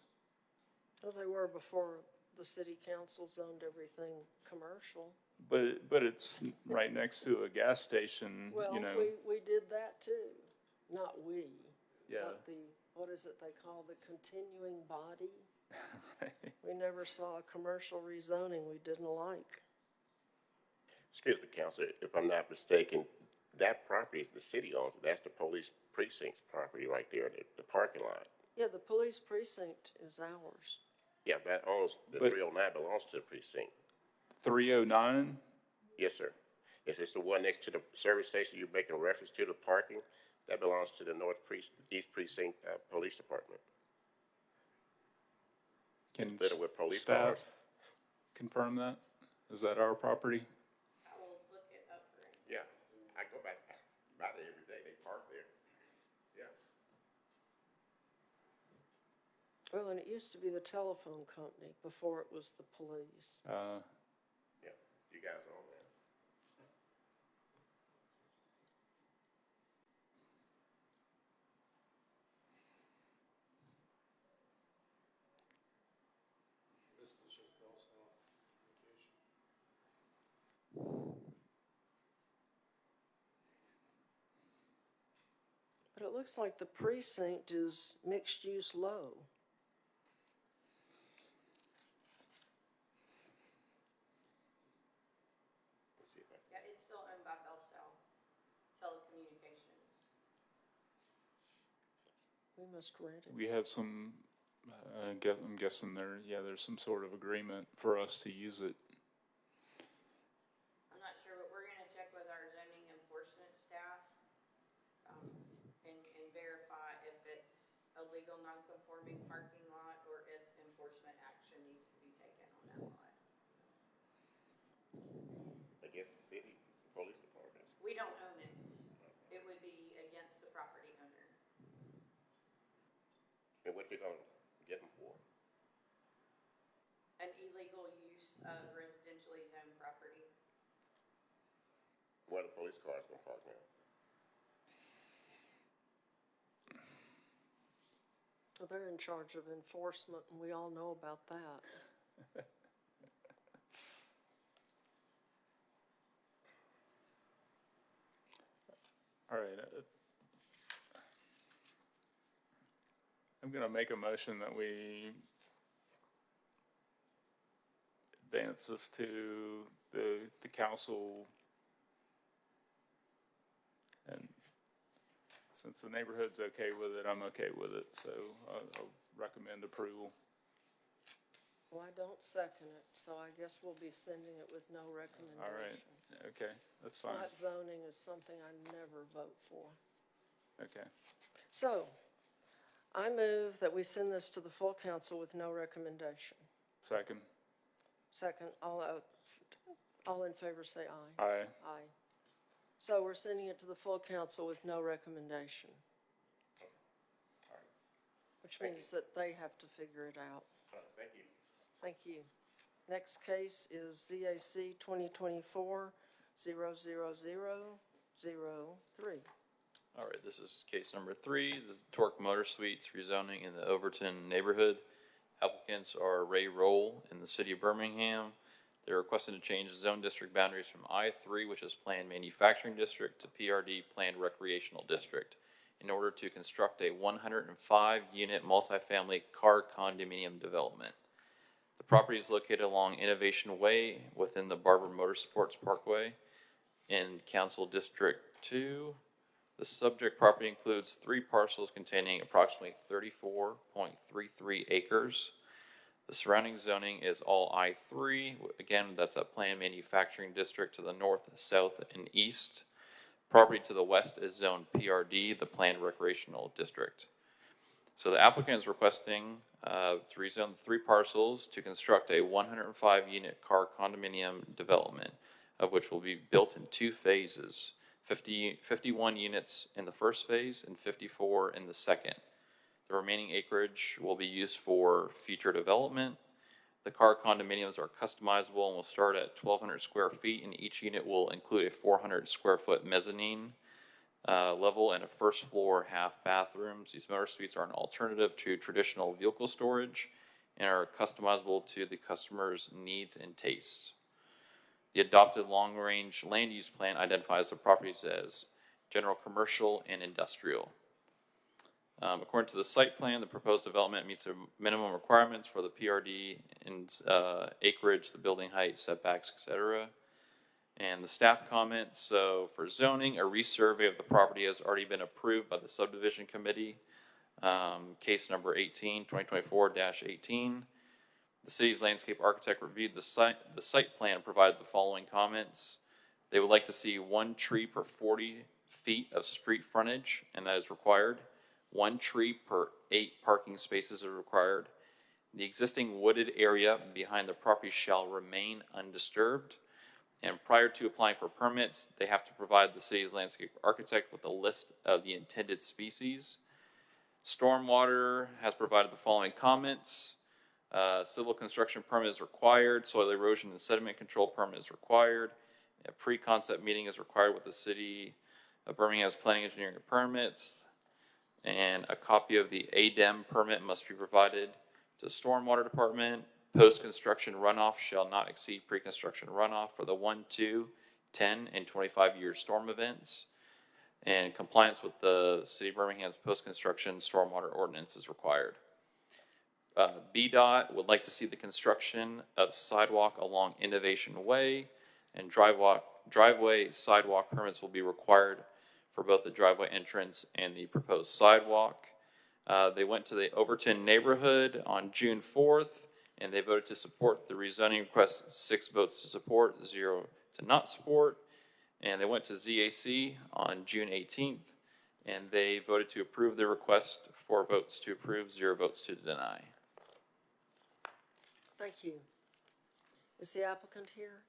Well, they were before the city council zoned everything commercial. But it's right next to a gas station, Well, you know. we did that too. Not we. Yeah. But what is it they call the continuing body? We never saw a commercial rezoning we didn't like. Excuse me, Counselor, if I'm not mistaken, that property is the city owns it. That's the police precinct's property right there, the parking lot. Yeah, the police precinct is ours. Yeah, that owns, the But- 309 belongs to the precinct. 309? Yes, sir. If it's the one next to the service station you're making reference to, the parking, that belongs to the East Precinct Police Department. Can Little with police staff cars. confirm that? Is that our property? I will look it up for you. Yeah, I go back by there every day. They park there. Yeah. Well, and it used to be the telephone company before it was the police. Yeah, you guys own that. This is just Bell South, looks like the precinct is mixed-use low. Yeah, it's still owned by BellSouth Telecommunications. We must rent it. We have some, I'm guessing there's some sort of agreement for us to use it. I'm not sure, but we're gonna check with our zoning enforcement staff, and verify if it's a legal non-conforming parking lot or if enforcement action needs to be taken on that lot. I guess the city police department. We don't own it. It would be against the property owner. And what you gonna get them for? An illegal use of residentially zoned property. Where the police cars gonna park now? Well, they're in charge of enforcement, and we all know about that. All right. I'm going to make a motion that we advance this to the council. And since the neighborhood's okay with it, I'm okay with it. So I'll recommend approval. Well, I don't second it, so I guess we'll be sending it with no recommendation. All right. Okay, that's fine. Flat zoning is something I never vote for. Okay. So, I move that we send this to the full council with no recommendation. Second. Second, all in favor say aye. Aye. Aye. So we're sending it to the full council with no recommendation. Which means that they have to figure it out. Thank you. Thank you. Next case is ZAC 2024-00003. All right, this is case number 3. This is Torque Motor Suites rezoning in the Overton neighborhood. Applicants are Ray Roll in the city of Birmingham. They're requesting to change zone district boundaries from I-3, which is planned manufacturing district, to PRD, planned recreational district, in order to construct a 105-unit multifamily car condominium development. The property is located along Innovation Way within the Barber Motorsports Parkway in Council District 2. The subject property includes 3 parcels containing approximately 34.33 acres. The surrounding zoning is all I-3. Again, that's a planned manufacturing district to the north, south, and east. Property to the west is zoned PRD, the planned recreational district. So the applicant is requesting to rezone the 3 parcels to construct a 105-unit car condominium development, of which will be built in 2 phases, 51 units in the first phase and 54 in the second. The remaining acreage will be used for future development. The car condominiums are customizable and will start at 1,200 square feet, and each unit will include a 400 square foot mezzanine level and a first floor half bathrooms. These motor suites are an alternative to traditional vehicle storage and are customizable to the customer's needs and tastes. The adopted long-range land use plan identifies the properties as general commercial and industrial. According to the site plan, the proposed development meets the minimum requirements for the PRD and acreage, the building height, setbacks, etc. And the staff comments, so for zoning, a resurvey of the property has already been approved by the subdivision committee. Case number 2024-18. The city's landscape architect reviewed the site plan and provided the following comments. They would like to see 1 tree per 40 feet of street frontage, and that is required. 1 tree per 8 parking spaces are required. The existing wooded area behind the property shall remain undisturbed. And prior to applying for permits, they have to provide the city's landscape architect with a list of the intended species. Stormwater has provided the following comments. Civil construction permit is required. Soil erosion and sediment control permit is required. A pre-concept meeting is required with the city of Birmingham's planning, engineering, and permits. And a copy of the ADEM permit must be provided to the stormwater department. Post-construction runoff shall not exceed pre-construction runoff for the 1, 2, 10, and 25-year storm events. and compliance with the City of Birmingham's post-construction stormwater ordinance is required. BDOT would like to see the construction of sidewalk along Innovation Way, and driveway sidewalk permits will be required for both the driveway entrance and the proposed sidewalk. They went to the Overton neighborhood on June 4th, and they voted to support the rezoning request, 6 votes to support, 0 to not support. And they went to ZAC on June 18th, and they voted to approve the request, 4 votes to approve, 0 votes to deny. Thank you. Is the applicant here?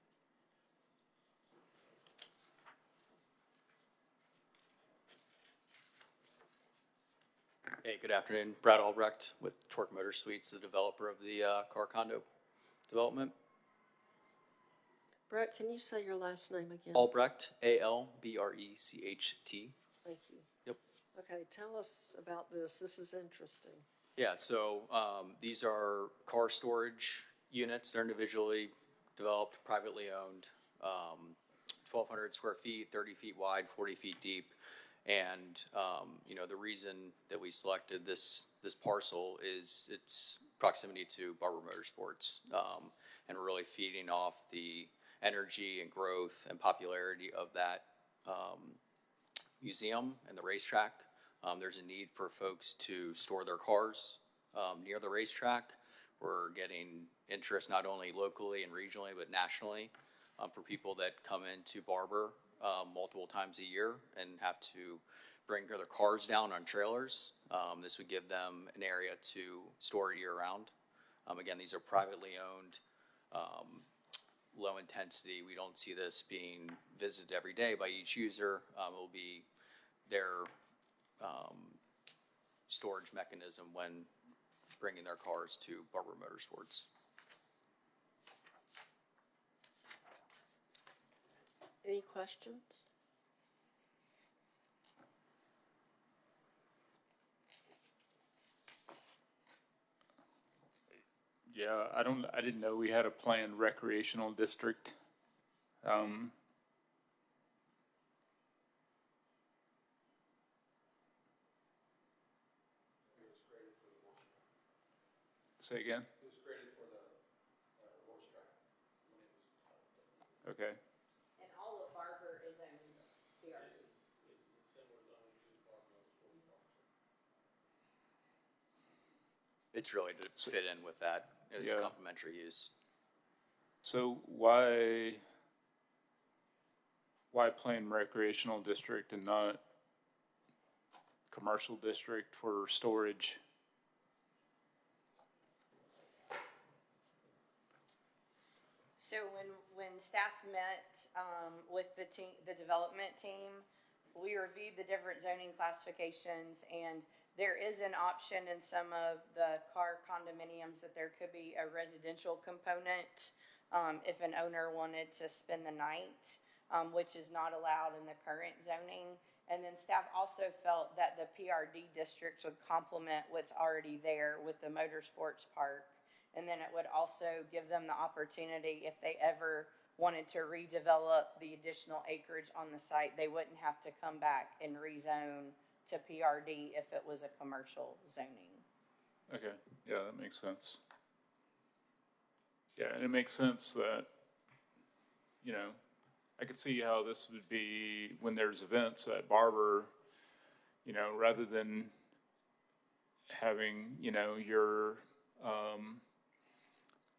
Hey, good afternoon. Brad Albrecht with Torque Motor Suites, the developer of the car condo development. Brett, can you say your last name again? Albrecht, Albrecht. Thank you. Yep. Okay, tell us about this. This is interesting. Yeah, so these are car storage units. They're individually developed, privately owned, 1,200 square feet, 30 feet wide, 40 feet deep. And, you know, the reason that we selected this parcel is its proximity to Barber Motorsports, and we're really feeding off the energy and growth and popularity of that museum and the racetrack. There's a need for folks to store their cars near the racetrack. We're getting interest not only locally and regionally, but nationally for people that come into Barber multiple times a year and have to bring their cars down on trailers. This would give them an area to store it year-round. Again, these are privately owned, low intensity. We don't see this being visited every day by each user. It will be their storage mechanism when bringing their cars to Barber Motorsports. Any questions? Yeah, I didn't know we had a planned recreational district. Say again? It was created for the horse track when it was. Okay. And all of Barber is owned PRD. It's really to fit in with that as Yeah. complementary use. So why planned recreational district and not commercial district for storage? So when staff met with the team, the development team, we reviewed the different zoning classifications, and there is an option in some of the car condominiums that there could be a residential component if an owner wanted to spend the night, which is not allowed in the current zoning. And then staff also felt that the PRD districts would complement what's already there with the motorsports park. And then it would also give them the opportunity, if they ever wanted to redevelop the additional acreage on the site, they wouldn't have to come back and rezone to PRD if it was a commercial zoning. Okay, yeah, that makes sense. Yeah, and it makes sense that, you know, I could see how this would be when there's events at Barber, you know, rather than having, you know, your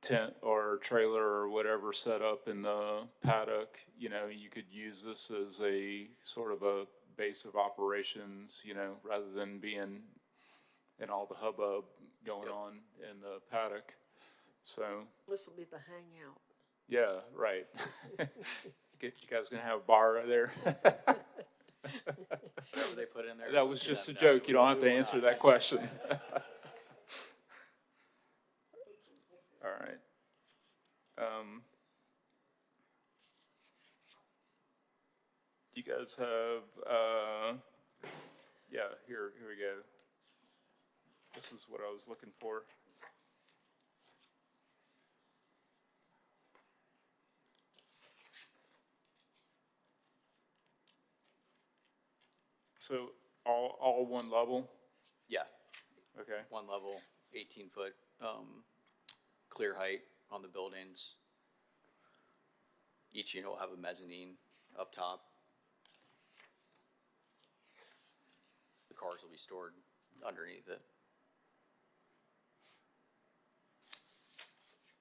tent or trailer or whatever set up in the paddock, you know, you could use this as a sort of a base of operations, you know, rather than being in all the hubbub going on in the paddock. So, This will be the hangout. yeah, right. You guys gonna have a bar there? Whatever they put in there. That was just a joke. You don't have to answer that question. All right. Do you guys have, yeah, here we go. This is what I was looking for. So all one level? Yeah, Okay. one level, 18-foot, clear height on the buildings. Each unit will have a mezzanine up top. The cars will be stored underneath it.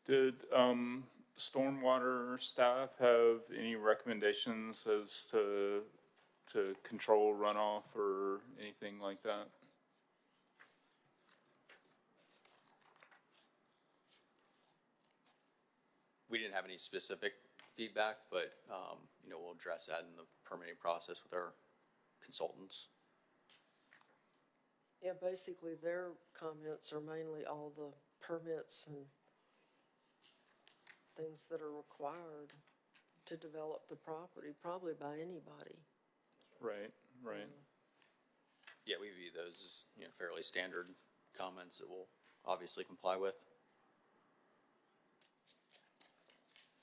Did stormwater staff have any recommendations as to control runoff or anything like that? We didn't have any specific feedback, but, you know, we'll address that in the permitting process with our consultants. Yeah, basically their comments are mainly all the permits and things that are required to develop the property, probably by anybody. Right, right. Yeah, we view those as, you know, fairly standard comments that we'll obviously comply with.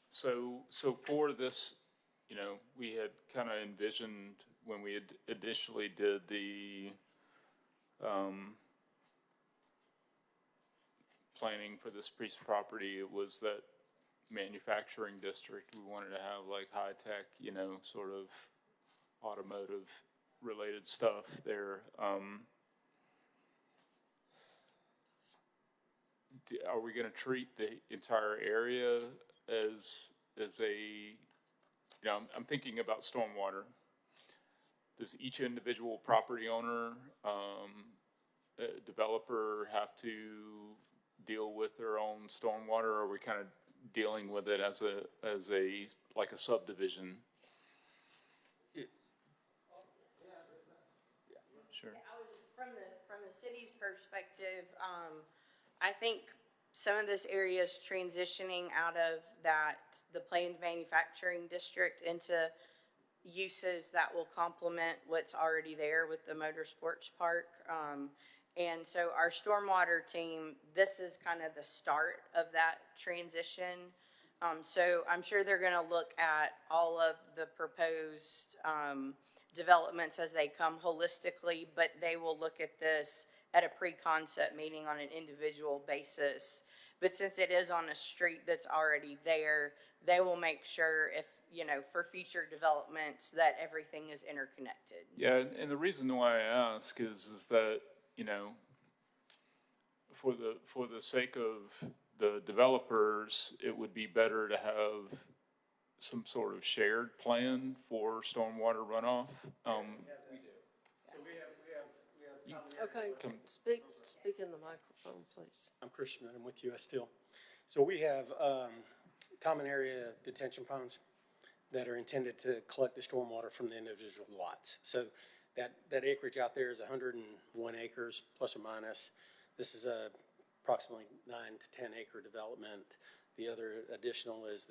So for this, you know, we had kind of envisioned when we had initially did the planning for this piece of property, it was that manufacturing district. We wanted to have like high-tech, you know, sort of automotive related stuff there. Are we gonna treat the entire area as a, you know, I'm thinking about stormwater. Does each individual property owner, developer have to deal with their own stormwater, or are we kind of dealing with it as a, like a subdivision? Sure. From the city's perspective, I think some of this area is transitioning out of the planned manufacturing district into uses that will complement what's already there with the motorsports park. And so our stormwater team, this is kind of the start of that transition. So I'm sure they're gonna look at all of the proposed, developments as they come holistically, but they will look at this at a pre-concept meeting on an individual basis. But since it is on a street that's already there, they will make sure if, you know, for future developments, that everything is interconnected. Yeah, and the reason why I ask is that, you know, for the sake of the developers, it would be better to have some sort of shared plan for stormwater runoff. We do. So we have Okay, speak in the microphone, please. I'm Christian, I'm with US Steel. So we have common area detention ponds that are intended to collect the stormwater from the individual lots. So that acreage out there is 101 acres, plus or minus. This is a approximately 9 to 10 acre development. The other additional that's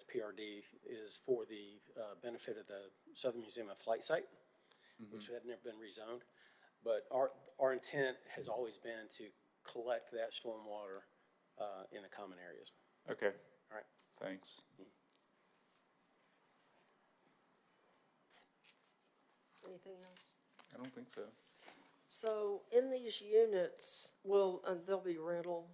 PRD, is for the benefit of the Southern Museum of Flight Site, which had never been rezoned. But our intent has always been to collect that stormwater in the common areas. Okay, All right. thanks. Anything else? I don't think so. So in these units, there'll be rental,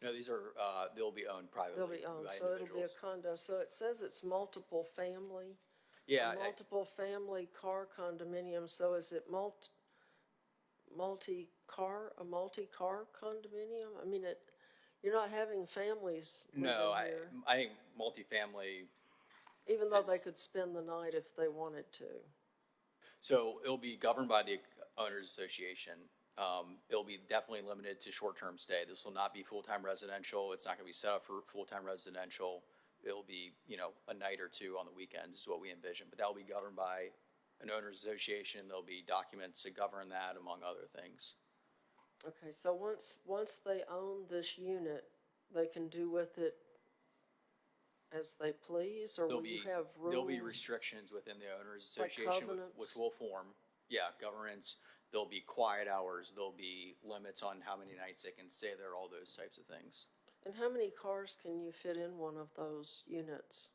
No, these are, they'll be owned privately they'll be owned, by so it'll be a individuals. condo. So it says it's multiple family. Yeah, Multiple family car condominium, so is it multi-car condominium? I mean, you're not having families living no, here, I think multifamily, even though they is- could spend the night if they wanted to. so it'll be governed by the owners association. It'll be definitely limited to short-term stay. This will not be full-time residential. It's not gonna be set up for full-time residential. It'll be, you know, a night or two on the weekends is what we envision, but that'll be governed by an owners association. There'll be documents to govern that, among other things. Okay, so once they own this unit, they can do with it as they please, or will you have rules? There'll be restrictions within the owners Like association, covenants? which will form, yeah, governance. There'll be quiet hours, there'll be limits on how many nights they can stay there, all those types of things. And how many cars can you fit in one of those units?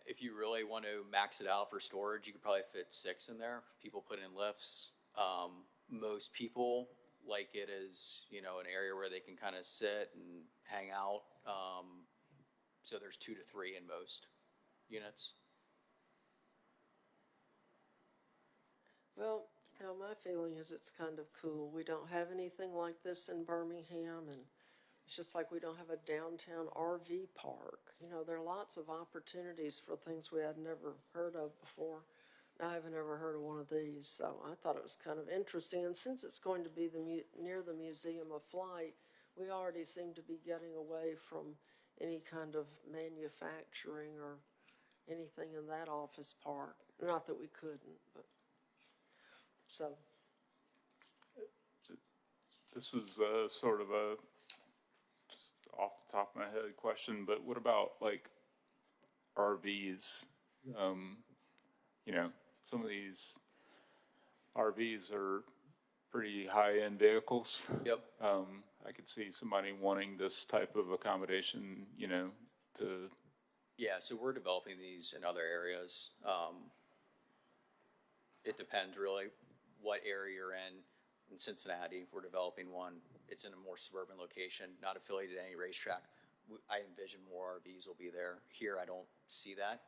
If you really want to max it out for storage, you could probably fit 6 in there. People put in lifts. Most people like it as, you know, an area where they can kind of sit and hang out. So there's 2 to 3 in most units. Well, you know, my feeling is it's kind of cool. We don't have anything like this in Birmingham, and it's just like we don't have a downtown RV park. You know, there are lots of opportunities for things we had never heard of before. I haven't ever heard of one of these, so I thought it was kind of interesting. And since it's going to be near the Museum of Flight, we already seem to be getting away from any kind of manufacturing or anything in that office park. Not that we couldn't, but so. This is sort of a, just off the top of my head question, but what about like RVs? You know, some of these RVs are pretty high-end vehicles. Yep. I could see somebody wanting this type of accommodation, you know, to, Yeah, so we're developing these in other areas. It depends really what area you're in. In Cincinnati, we're developing one. It's in a more suburban location, not affiliated to any racetrack. I envision more RVs will be there. Here, I don't see that.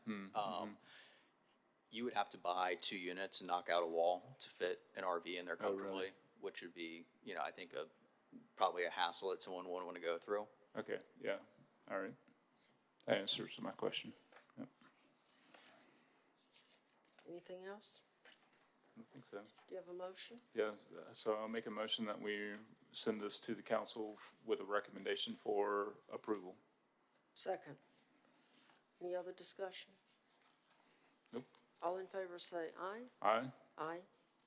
You would have to buy 2 units and knock out a wall to fit an RV in there comfortably, which would be, you know, I think probably a hassle that someone wouldn't want to go through. okay, yeah, all right. That answers my question. Yep. Anything else? I think so. Do you have a motion? Yeah, so I'll make a motion that we send this to the council with a recommendation for approval. Second. Any other discussion? Nope. All in favor say aye. Aye? Aye.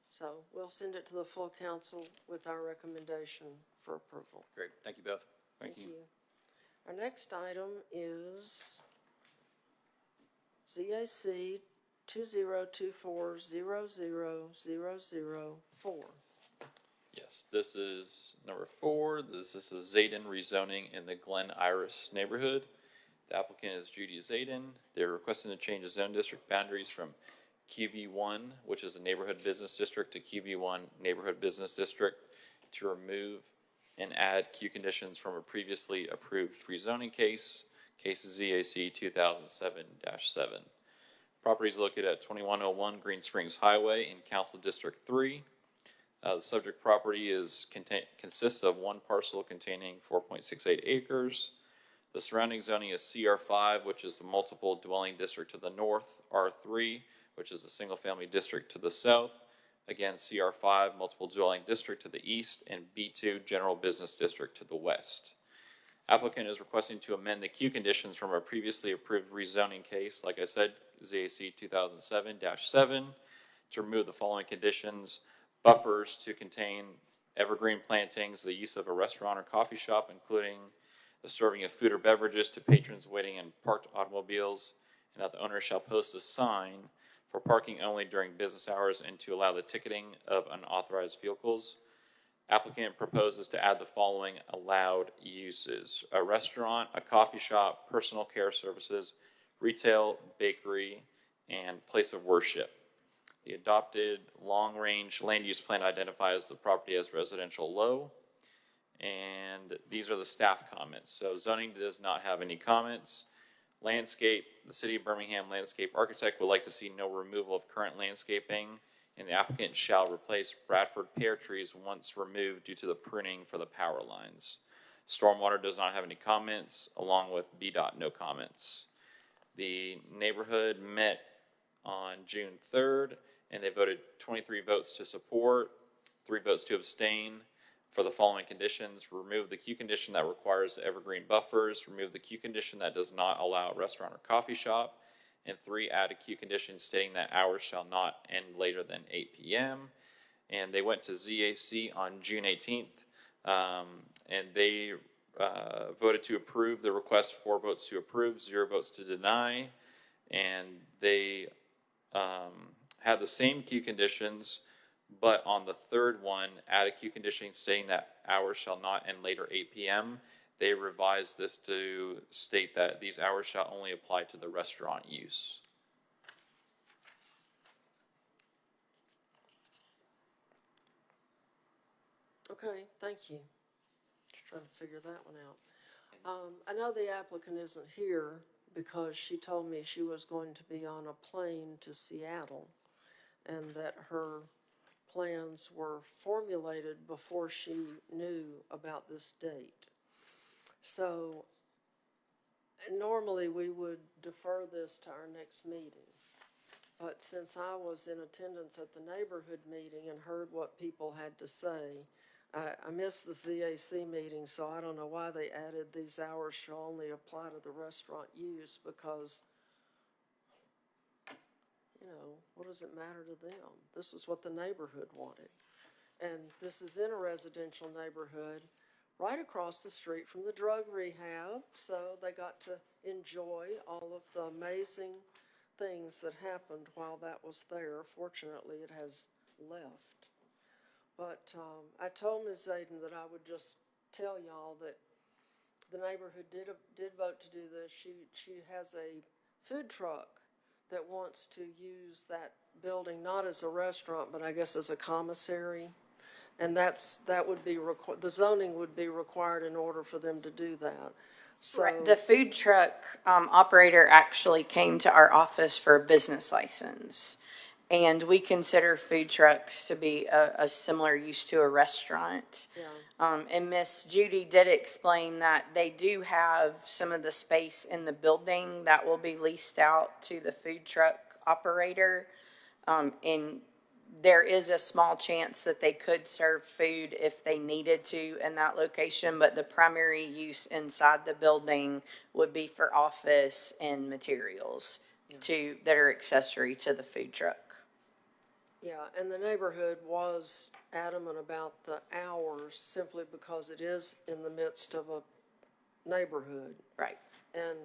So we'll send it to the full council with our recommendation for approval. Great, thank you both. Thank you. Our next item is ZAC 2024-00-004. Yes, this is number 4. This is the Zayden rezoning in the Glen Iris neighborhood. The applicant is Judy Zayden. They're requesting to change the zone district boundaries from QB1, which is a neighborhood business district, to QB1 neighborhood business district, to remove and add Q conditions from a previously approved rezoning case, case ZAC 2007-7. Property is located at 2101 Green Springs Highway in Council District 3. The subject property consists of one parcel containing 4.68 acres. The surrounding zoning is CR5, which is the multiple dwelling district to the north, R3, which is a single-family district to the south. Again, CR5, multiple dwelling district to the east, and B2, general business district to the west. Applicant is requesting to amend the Q conditions from a previously approved rezoning case, like I said, ZAC 2007-7, to remove the following conditions: buffers to contain evergreen plantings, the use of a restaurant or coffee shop, including the serving of food or beverages to patrons waiting in parked automobiles, and that the owner shall post a sign for parking only during business hours and to allow the ticketing of unauthorized vehicles. Applicant proposes to add the following allowed uses: a restaurant, a coffee shop, personal care services, retail, bakery, and place of worship. The adopted long-range land use plan identifies the property as residential low. And these are the staff comments. So zoning does not have any comments. Landscape, the City of Birmingham landscape architect would like to see no removal of current landscaping, and the applicant shall replace Bradford pear trees once removed due to the pruning for the power lines. Stormwater does not have any comments, along with BDOT, no comments. The neighborhood met on June 3rd, and they voted 23 votes to support, 3 votes to abstain for the following conditions: remove the Q condition that requires evergreen buffers, remove the Q condition that does not allow a restaurant or coffee shop, and 3, add a Q condition stating that hours shall not end later than 8 p.m. And they went to ZAC on June 18th, and they voted to approve the request. 4 votes to approve, 0 votes to deny, and they had the same Q conditions, but on the third one, add a Q condition stating that hours shall not end later 8 p.m. They revised this to state that these hours shall only apply to the restaurant use. Okay, thank you. Just trying to figure that one out. I know the applicant isn't here because she told me she was going to be on a plane to Seattle and that her plans were formulated before she knew about this date. So normally we would defer this to our next meeting. But since I was in attendance at the neighborhood meeting and heard what people had to say, I missed the ZAC meeting, so I don't know why they added these hours shall only apply to the restaurant use, because, you know, what does it matter to them? This is what the neighborhood wanted. And this is in a residential neighborhood right across the street from the drug rehab, so they got to enjoy all of the amazing things that happened while that was there. Fortunately, it has left. But I told Ms. Zayden that I would just tell y'all that the neighborhood did vote to do this. She has a food truck that wants to use that building not as a restaurant, but I guess as a commissary. And that would be the zoning would be required in order for them to do that. So Right. The food truck operator actually came to our office for a business license. And we consider food trucks to be a similar use to a restaurant. yeah. And Miss Judy did explain that they do have some of the space in the building that will be leased out to the food truck operator. And there is a small chance that they could serve food if they needed to in that location, but the primary use inside the building would be for office and materials that are accessory to the food truck. Yeah, and the neighborhood was adamant about the hours simply because it is in the midst of a neighborhood. Right. And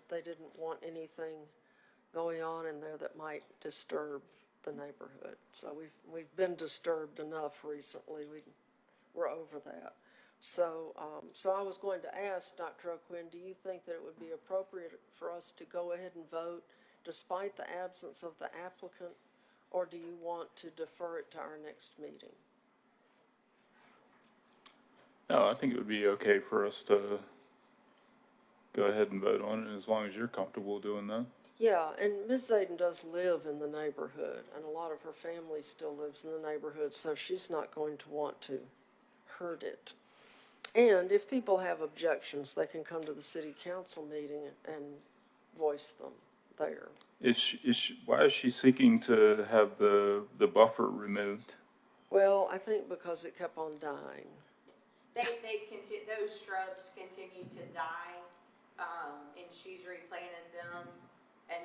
they didn't want anything going on in there that might disturb the neighborhood. So we've been disturbed enough recently. We're over that. So I was going to ask Dr. O'Quinn, do you think that it would be appropriate for us to go ahead and vote despite the absence of the applicant? Or do you want to defer it to our next meeting? No, I think it would be okay for us to go ahead and vote on it as long as you're comfortable doing that. Yeah, and Ms. Zayden does live in the neighborhood, and a lot of her family still lives in the neighborhood, so she's not going to want to hurt it. And if people have objections, they can come to the city council meeting and voice them there. Why is she seeking to have the buffer removed? Well, I think because it kept on dying. Those shrubs continue to die, and she's replanted them, and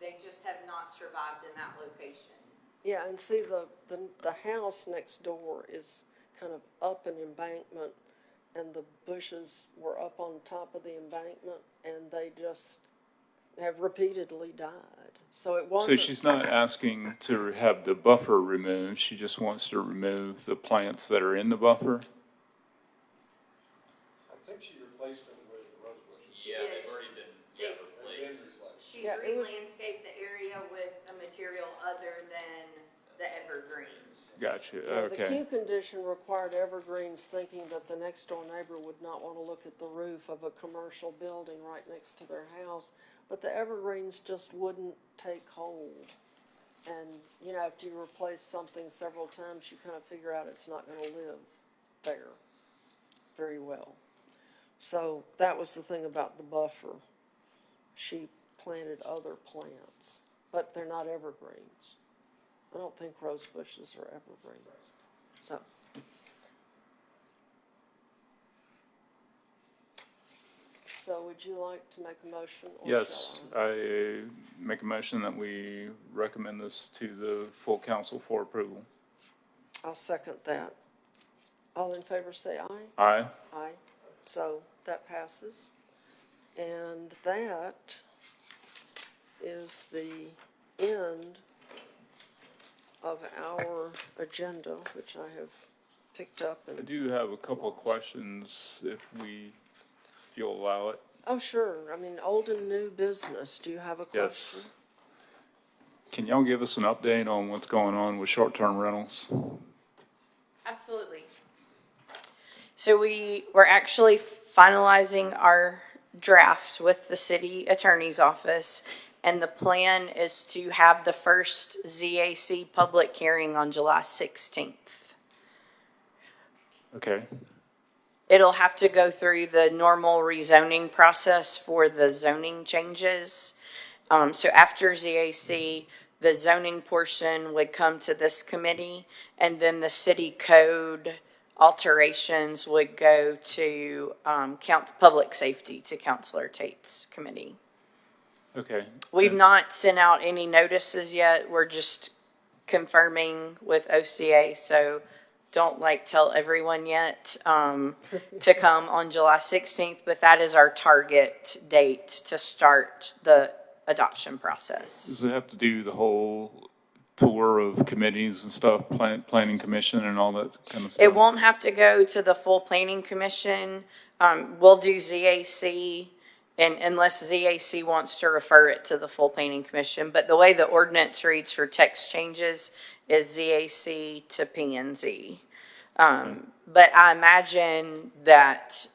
they just have not survived in that location. Yeah, and see, the house next door is kind of up an embankment, and the bushes were up on top of the embankment, and they just have repeatedly died. So it So wasn't. she's not asking to have the buffer removed, she just wants to remove the plants that are in the buffer? I think she replaced them with the rose bushes. Yeah, they've already been replaced. She's Yeah, it was- re-landscaped the area with a material other than the evergreens. Gotcha, Yeah, the okay. queue condition required evergreens, thinking that the next door neighbor would not want to look at the roof of a commercial building right next to their house. But the evergreens just wouldn't take hold. And, you know, after you replace something several times, you kind of figure out it's not going to live there very well. So that was the thing about the buffer. She planted other plants, but they're not evergreens. I don't think rose bushes are evergreens. So would you like to make a motion? Or Yes, shall I? I make a motion that we recommend this to the full council for approval. I'll second that. All in favor say aye. Aye? Aye. So that passes. And that is the end of our agenda, which I have picked up I and, do have a couple of questions if we if you'll allow it. Oh, sure. I mean, old and new business. Do you have a question? Yes. Can y'all give us an update on what's going on with short-term rentals? Absolutely. So we're actually finalizing our draft with the city attorney's office, and the plan is to have the first ZAC public hearing on July 16th. Okay, It'll have to go through the normal rezoning process for the zoning changes. So after ZAC, the zoning portion would come to this committee, and then the city code alterations would go to public safety, to Counselor Tate's committee. okay. We've not sent out any notices yet. We're just confirming with OCA, so don't tell everyone yet to come on July 16th, but that is our target date to start the adoption process. Does it have to do the whole tour of committees and stuff, planning commission and all that kind of stuff? It won't have to go to the full planning commission. We'll do ZAC, and unless ZAC wants to refer it to the full planning commission. But the way the ordinance reads for text changes is ZAC to P&Z. But I imagine that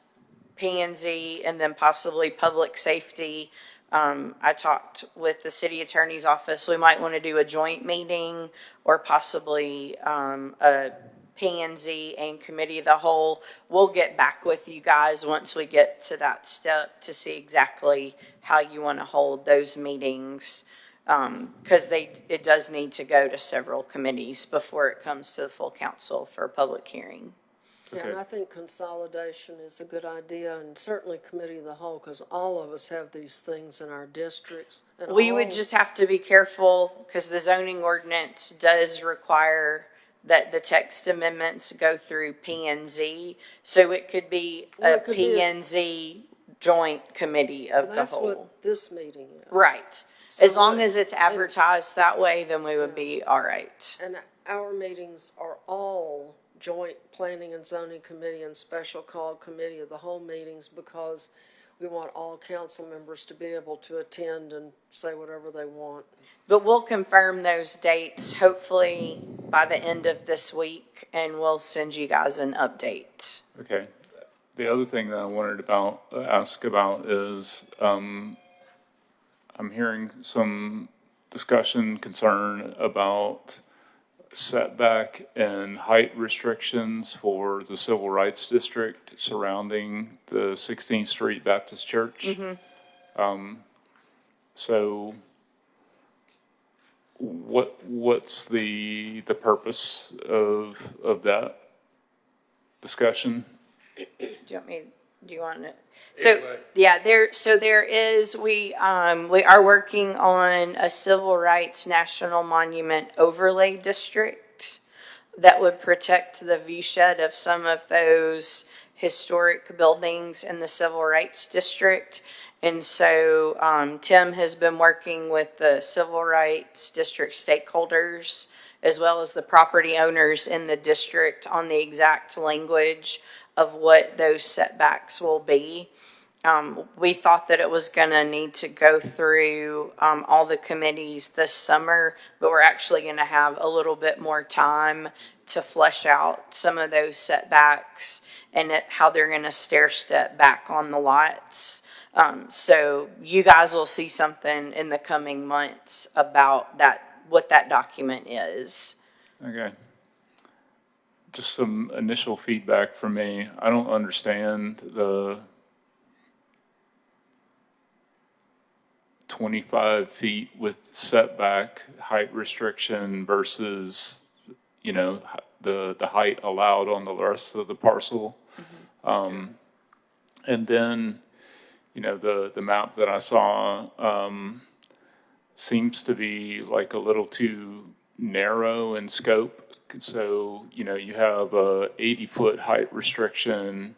P&Z and then possibly public safety. I talked with the city attorney's office. We might want to do a joint meeting or possibly a P&Z and committee of the whole. We'll get back with you guys once we get to that step to see exactly how you want to hold those meetings. Because it does need to go to several committees before it comes to the full council for a public hearing. Yeah, and I think consolidation is a good idea, and certainly committee of the whole, because all of us have these things in our districts. And We would all- just have to be careful because the zoning ordinance does require that the text amendments go through P&Z. So it could be Well, a it could be a- P&Z joint committee of the That's whole. what this meeting is. Right. As So long what- as it's advertised that way, then we would be all right. And our meetings are all joint planning and zoning committee and special called committee of the whole meetings, because we want all council members to be able to attend and say whatever they want. But we'll confirm those dates hopefully by the end of this week, and we'll send you guys an update. Okay. The other thing that I wanted to ask about is, I'm hearing some discussion, concern about setback and height restrictions for the Civil Rights District surrounding the 16th Street Baptist Church. So what's the purpose of that discussion? Do you want it? So, yeah, there is, we are working on a Civil Rights National Monument Overlay District that would protect the viewshed of some of those historic buildings in the Civil Rights District. And so, Tim has been working with the Civil Rights District stakeholders as well as the property owners in the district on the exact language of what those setbacks will be. We thought that it was going to need to go through all the committees this summer, but we're actually going to have a little bit more time to flesh out some of those setbacks and how they're going to stair step back on the lots. So you guys will see something in the coming months about that, what that document is. Okay. Just some initial feedback from me. I don't understand the 25 feet with setback height restriction versus, the height allowed on the rest of the parcel. And then, the map that I saw, seems to be like a little too narrow in scope. So, you have a 80-foot height restriction,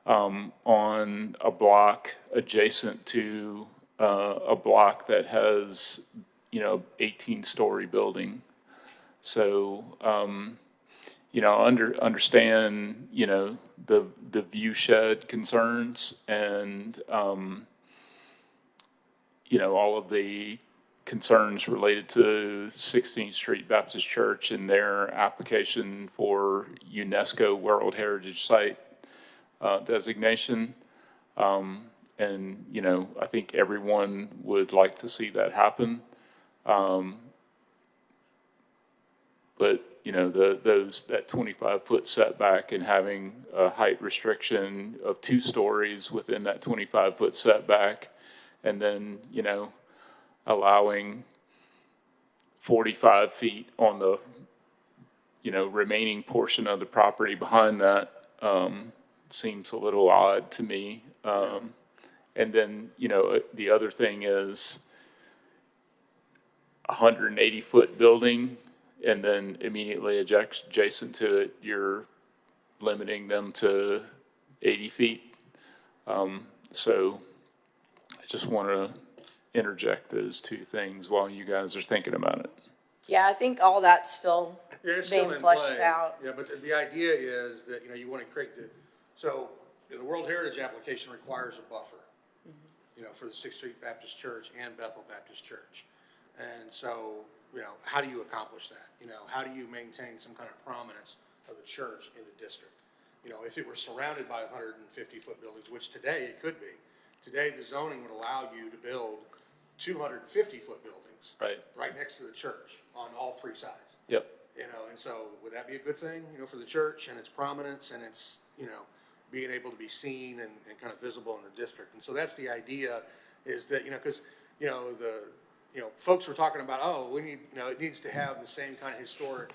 on a block adjacent to, a block that has, 18-story building. So, understand, the view shed concerns and, all of the concerns related to 16th Street Baptist Church and their application for UNESCO World Heritage Site designation. And, I think everyone would like to see that happen. But, that 25-foot setback and having a height restriction of 2 stories within that 25-foot setback, and then, allowing 45 feet on the, remaining portion of the property behind that, seems a little odd to me. And then, the other thing is 180-foot building, and then immediately adjacent to it, you're limiting them to 80 feet. So I just want to interject those 2 things while you guys are thinking about it. Yeah, I think all that's still Yeah, it's still being in fleshed play. out. Yeah, but the idea is that, you want to create so the World Heritage application requires a buffer, for the 6th Street Baptist Church and Bethel Baptist Church. And so, how do you accomplish that? How do you maintain some kind of prominence of the church in the district? If it were surrounded by 150-foot buildings, which today it could be, today the zoning would allow you to build 250-foot buildings. Right next to the church on all 3 sides. Yep. And so would that be a good thing, for the church and its prominence and its, being able to be seen and kind of visible in the district? And so that's the idea, is that, because, folks were talking about, oh, we need, it needs to have the same kind of historic,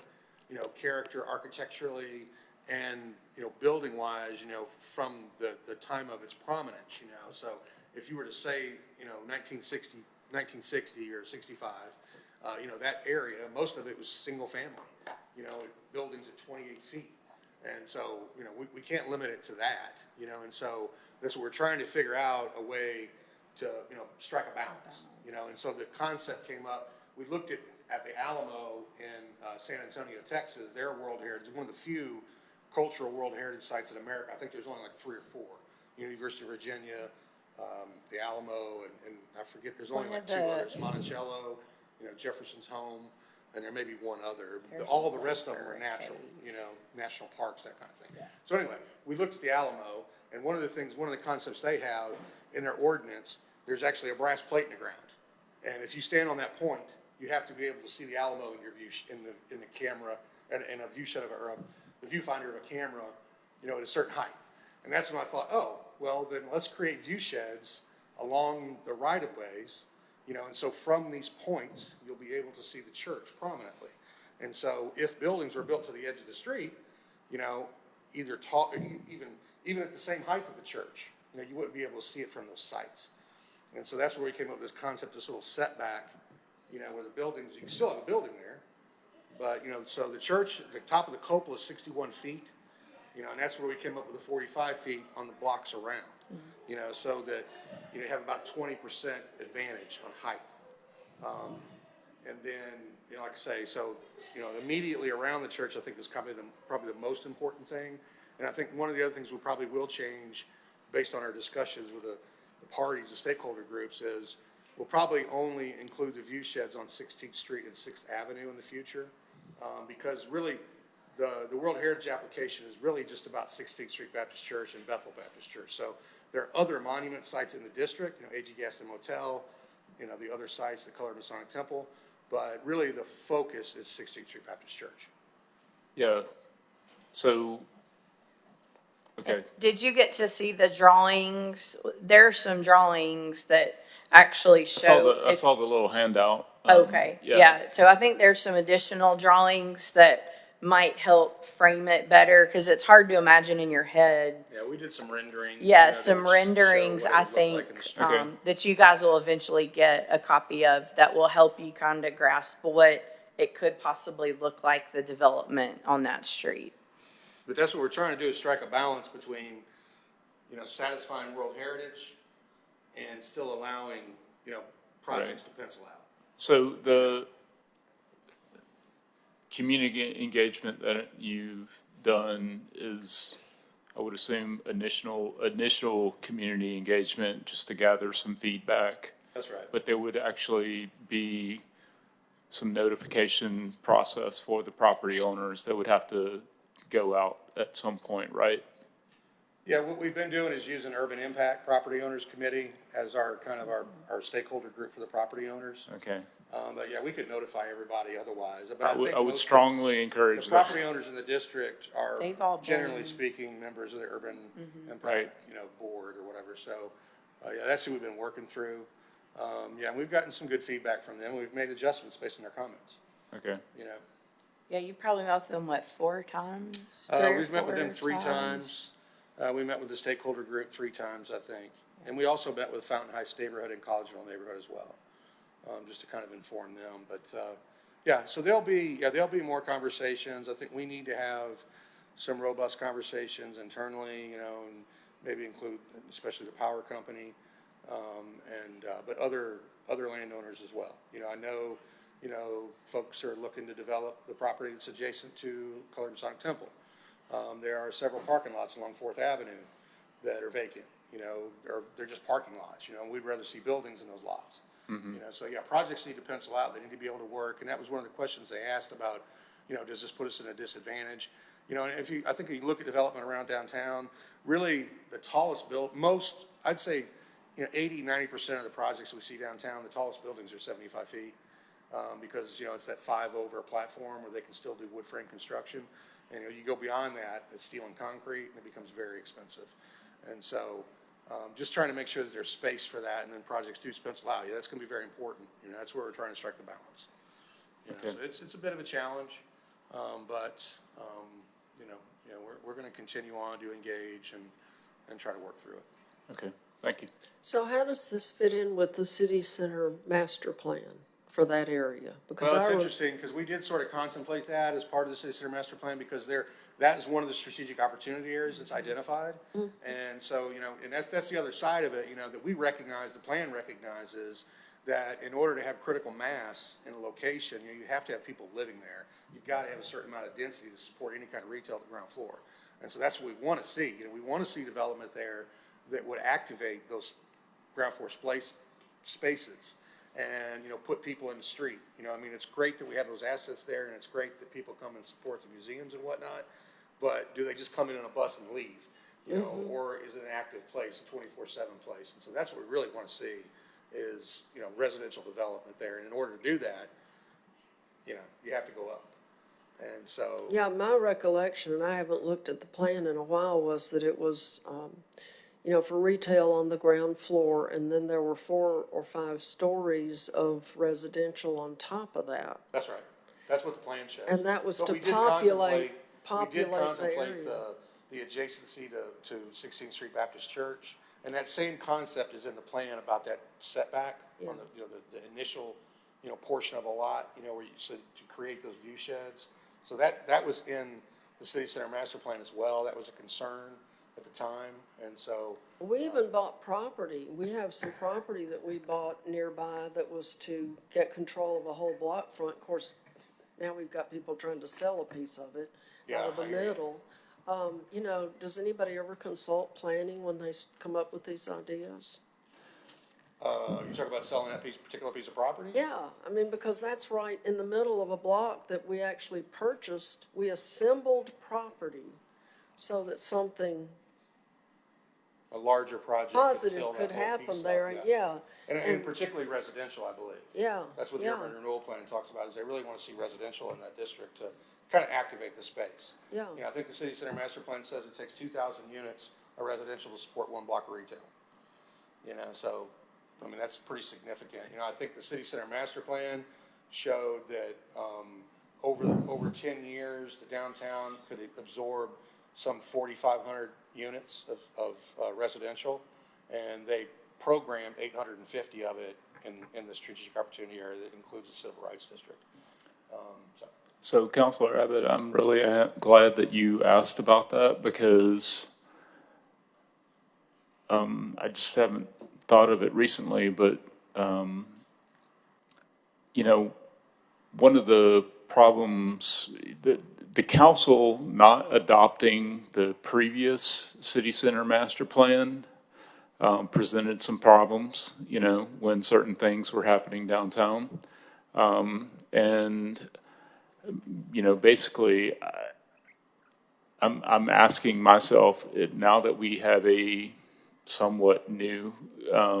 character architecturally and, building wise, from the time of its prominence, So if you were to say, 1960 or 65, that area, most of it was single family, buildings at 28 feet. And so, we can't limit it to that, and so that's what we're trying to figure out, a way to, strike a balance, and so the concept came up. We looked at the Alamo in San Antonio, Texas, their World Heritage, one of the few cultural World Heritage sites in America. I think there's only like 3 or 4, University of Virginia, the Alamo, and I forget, there's only like 2 others, Monticello, Jefferson's Home, and there may be one other. All the rest of them are natural, national parks, that kind of thing. Yeah. So anyway, we looked at the Alamo, and one of the concepts they have in their ordinance, there's actually a brass plate in the ground. And if you stand on that point, you have to be able to see the Alamo in your view, in the camera, and a view shed or the viewfinder of a camera, at a certain height. And that's when I thought, oh, well, then let's create view sheds along the right-of-ways, and so from these points, you'll be able to see the church prominently. And so if buildings were built to the edge of the street, even at the same height of the church, you wouldn't be able to see it from those sites. And so that's where we came up with this concept, this little setback, where the buildings, you can still have a building there, but, so the church, the top of the cupola is 61 feet, and that's where we came up with the 45 feet on the blocks around. So that you have about 20% advantage on height. And then, like I say, so, immediately around the church, I think is probably the most important thing. And I think one of the other things we probably will change based on our discussions with the parties, the stakeholder groups, is we'll probably only include the view sheds on 16th Street and 6th Avenue in the future. Because really, the World Heritage application is really just about 16th Street Baptist Church and Bethel Baptist Church. So there are other monument sites in the district, A.G. Gaston Motel, the other sites, the Colored Masonic Temple, but really the focus is 16th Street Baptist Church. Yeah. So, okay. Did you get to see the drawings? There are some drawings that actually show. I saw the little handout. Okay, yeah. So I think there's some additional drawings that might help frame it better, because it's hard to imagine in your head. Yeah, we did some renderings. Yeah, some renderings, I think, Okay. that you guys will eventually get a copy of, that will help you kind of grasp what it could possibly look like, the development on that street. But that's what we're trying to do, is strike a balance between, satisfying World Heritage and still allowing, projects to pencil out. So community engagement that you've done is, I would assume, initial community engagement just to gather some feedback. That's right. But there would actually be some notification process for the property owners that would have to go out at some point, right? Yeah, what we've been doing is using Urban Impact Property Owners Committee as our, kind of our stakeholder group for the property owners. Okay. But yeah, we could notify everybody otherwise, but I would most- strongly encourage The that. property owners in the district are, They've all generally been- speaking, members of the Urban Right. Impact, board or whatever, so, yeah, that's who we've been working through. Yeah, and we've gotten some good feedback from them, we've made adjustments based on their comments, Okay. Yeah, you probably met with them, what, 4 times? We've met with them 3 times. We met with the stakeholder group 3 times, I think. And we also met with Fountain Heights neighborhood and Collegeville neighborhood as well, just to kind of inform them. But, yeah, so there'll be more conversations. I think we need to have some robust conversations internally, and maybe include especially the power company, but other landowners as well. I know, folks are looking to develop the property that's adjacent to Color Masonic Temple. There are several parking lots along Fourth Avenue that are vacant, or they're just parking lots, and we'd rather see buildings in those lots. So yeah, projects need to pencil out, they need to be able to work, and that was one of the questions they asked about, does this put us in a disadvantage? And I think if you look at development around downtown, really the tallest I'd say, 80-90% of the projects we see downtown, the tallest buildings are 75 feet. Because, it's that 5 over platform where they can still do wood frame construction. And, you go beyond that, it's steel and concrete, and it becomes very expensive. And so, just trying to make sure that there's space for that, and then projects do pencil out. Yeah, that's gonna be very important. That's where we're trying to strike the balance. Okay. So it's a bit of a challenge, but, we're gonna continue on to engage and try to work through it. Okay. Thank you. So how does this fit in with the city center master plan for that area? Because Well, it's I interesting, because we did sort of contemplate that as part of the city center master plan, because that is one of the strategic opportunity areas that's identified. And so, and that's the other side of it, that we recognize, the plan recognizes that in order to have critical mass in a location, you have to have people living there. You've got to have a certain amount of density to support any kind of retail at the ground floor. And so that's what we want to see. We want to see development there that would activate those ground floor spaces and, put people in the street. It's great that we have those assets there, and it's great that people come and support the museums and whatnot, but do they just come in on a bus and leave? Or is it an active place, a 24/7 place? And so that's what we really want to see is, residential development there. And in order to do that, you have to go up. And so. Yeah, my recollection, and I haven't looked at the plan in a while, was that it was, for retail on the ground floor, and then there were 4 or 5 stories of residential on top of that. That's right. That's what the plan shows. And that was But to we did populate contemplate the area. the adjacency to 16th Street Baptist Church. And that same concept is in the plan about that setback on the initial, portion of a lot, where you said to create those view sheds. So that was in the city center master plan as well. That was a concern at the time. And so. We even bought property. We have some property that we bought nearby that was to get control of a whole block front. Of course, now we've got people trying to sell a piece of it out of the I hear you. middle. Does anybody ever consult planning when they come up with these ideas? You talk about selling that particular piece of property? Yeah, because that's right in the middle of a block that we actually purchased. We assembled property so that something A larger project. positive fill that could whole happen piece up, there, yeah. And particularly residential, I believe. Yeah, That's what the yeah. urban renewal plan talks about, is they really want to see residential in that district to kind of activate the space. Yeah. I think the city center master plan says it takes 2,000 units of residential to support 1 block of retail. So, that's pretty significant. I think the city center master plan showed that, over 10 years, the downtown could absorb some 4,500 units of residential, and they programmed 850 of it in the strategic opportunity area that includes the civil rights district. So, Councilor Abbott, I'm really glad that you asked about that because I just haven't thought of it recently, but one of the problems, the council not adopting the previous city center master plan presented some problems, you know, when certain things were happening downtown. And, you know, basically, I'm asking myself, now that we have a somewhat new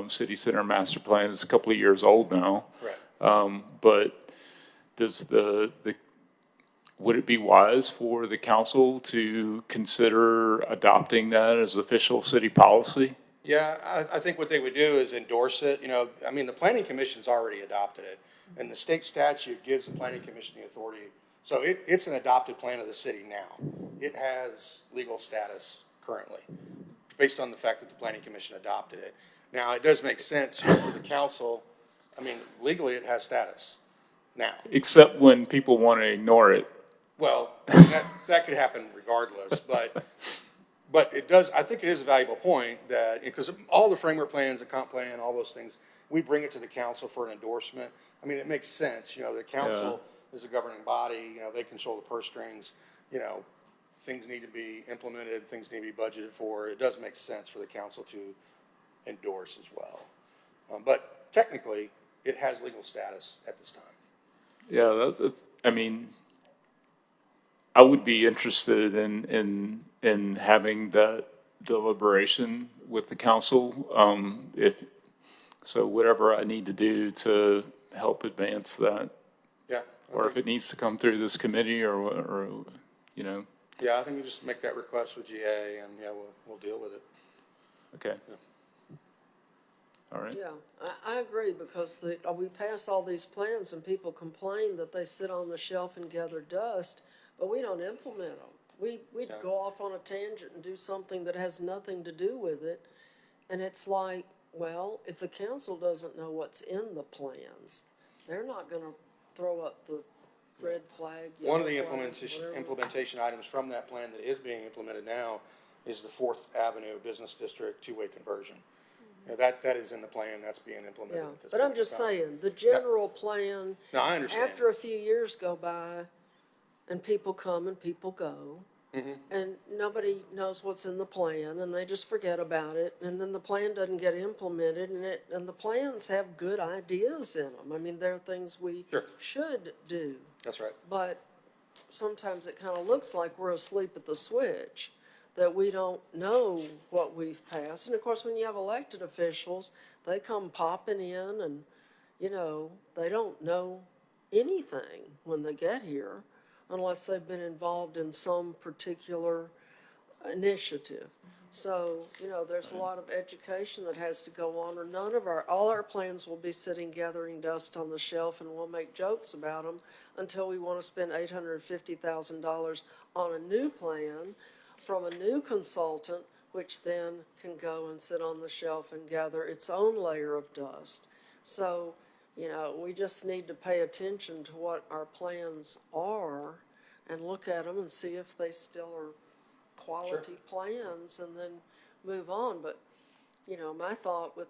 city center master plan, it's a couple of years old now. Right. But does would it be wise for the council to consider adopting that as official city policy? Yeah, I think what they would do is endorse it, you know, I mean, the planning commission's already adopted it, and the state statute gives the planning commission the authority. So it's an adopted plan of the city now. It has legal status currently, based on the fact that the planning commission adopted it. Now, it does make sense for the council, I mean, legally it has status now. Except when people want to ignore it. Well, that could happen regardless, but it does, I think it is a valuable point that, because all the framework plans, the comp plan, all those things, we bring it to the council for an endorsement. I mean, it makes sense, you know, the council is a governing body, you know, they control the purse strings, you know, things need to be implemented, things need to be budgeted for. It does make sense for the council to endorse as well. But technically, it has legal status at this time. Yeah, that's I mean, I would be interested in having that deliberation with the council, so whatever I need to do to help advance that, Yeah. or if it needs to come through this committee or, you know, Yeah, I think you just make that request with GA and, yeah, we'll deal with it. okay. All right. Yeah, I agree, because we pass all these plans and people complain that they sit on the shelf and gather dust, but we don't implement them. We'd go off on a tangent and do something that has nothing to do with it, and it's like, well, if the council doesn't know what's in the plans, they're not gonna throw up the red flag, One of the yellow flag, whatever. implementation items from that plan that is being implemented now is the Fourth Avenue Business District two-way conversion. You know, that is in the plan, that's being implemented Yeah, at this but I'm point in just time. saying, the general plan, No, I understand. after a few years go by, and people come and people go, Mm-hmm. and nobody knows what's in the plan, and they just forget about it, and then the plan doesn't get implemented, and the plans have good ideas in them. I mean, there are things we Sure. should do, That's right. but sometimes it kind of looks like we're asleep at the switch, that we don't know what we've passed. And of course, when you have elected officials, they come popping in and, you know, they don't know anything when they get here unless they've been involved in some particular initiative. So, you know, there's a lot of education that has to go on, or all our plans will be sitting gathering dust on the shelf, and we'll make jokes about them until we want to spend $850,000 on a new plan from a new consultant, which then can go and sit on the shelf and gather its own layer of dust. So, you know, we just need to pay attention to what our plans are and look at them and see if they still are quality plans, and then move on. But, you know, my thought with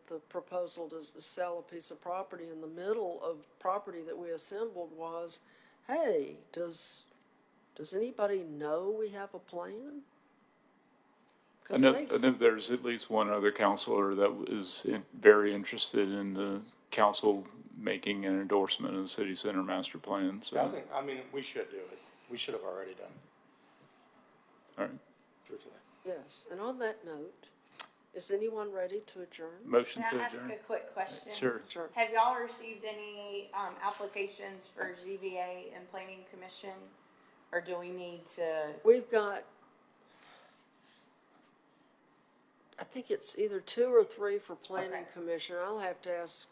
the proposal to sell a piece of property in the middle of property that we assembled was, hey, does anybody know we have a plan? I know there's at least one other counselor that is very interested in the council making an endorsement of the city center master plan, so. I mean, we should do it. We should have already done it, All right. truthfully. Yes, and on that note, is anyone ready to adjourn? Motion to Can I ask adjourn? a quick question? Sure. Sure. Have y'all received any, applications for ZBA and Planning Commission? Or do we need to? We've got, I think it's either 2 or 3 for planning Okay. commission. I'll have to ask,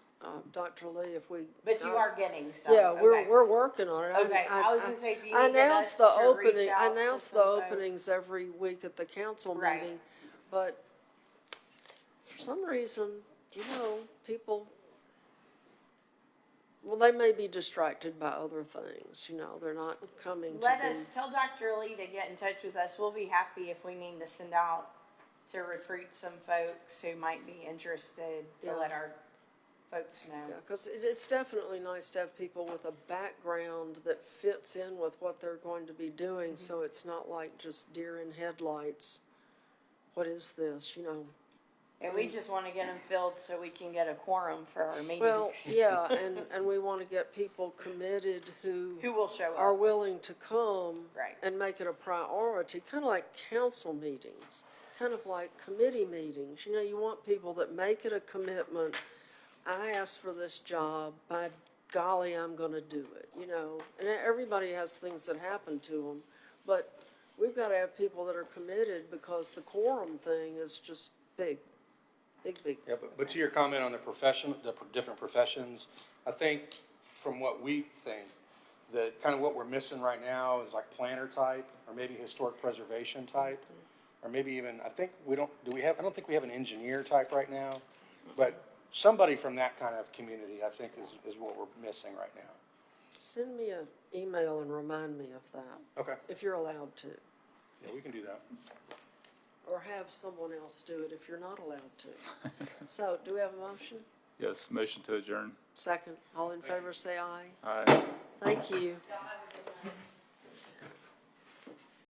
Dr. Lee if we. But you are getting some? Yeah, Okay. we're working on it. Okay, I was gonna say, if you I needed announce us the to reach opening. I out to announce some the folks. openings every week at the council Right. meeting, but for some reason, you know, people, well, they may be distracted by other things, you know, they're not coming to Let be. us, tell Dr. Lee to get in touch with us. We'll be happy if we need to send out to recruit some folks who might be interested to Yeah. let our folks know. Because it's definitely nice to have people with a background that fits in with what they're going to be doing, so it's not like just deer in headlights. What is this, you know? And we just want to get them filled so we can get a quorum for our meetings. Well, yeah, and we want to get people committed Who will show are up? willing to come. Right. And make it a priority, kind of like council meetings, kind of like committee meetings. You know, you want people that make it a commitment. I asked for this job, by golly, I'm gonna do it, you know? And everybody has things that happen to them, but we've got to have people that are committed because the quorum thing is just big. Big. Yeah, but to your comment on the profession, the different professions, I think from what we think, that kind of what we're missing right now is like planner type, or maybe historic preservation type, or maybe even, I think we don't, I don't think we have an engineer type right now, but somebody from that kind of community, I think is what we're missing right now. Send me an email and remind me of that, Okay, if you're allowed to. yeah, we can do that. Or have someone else do it if you're not allowed to. So, do we have a motion? Yes, motion to adjourn. Second, all in favor say aye. Aye. Thank you. Y'all have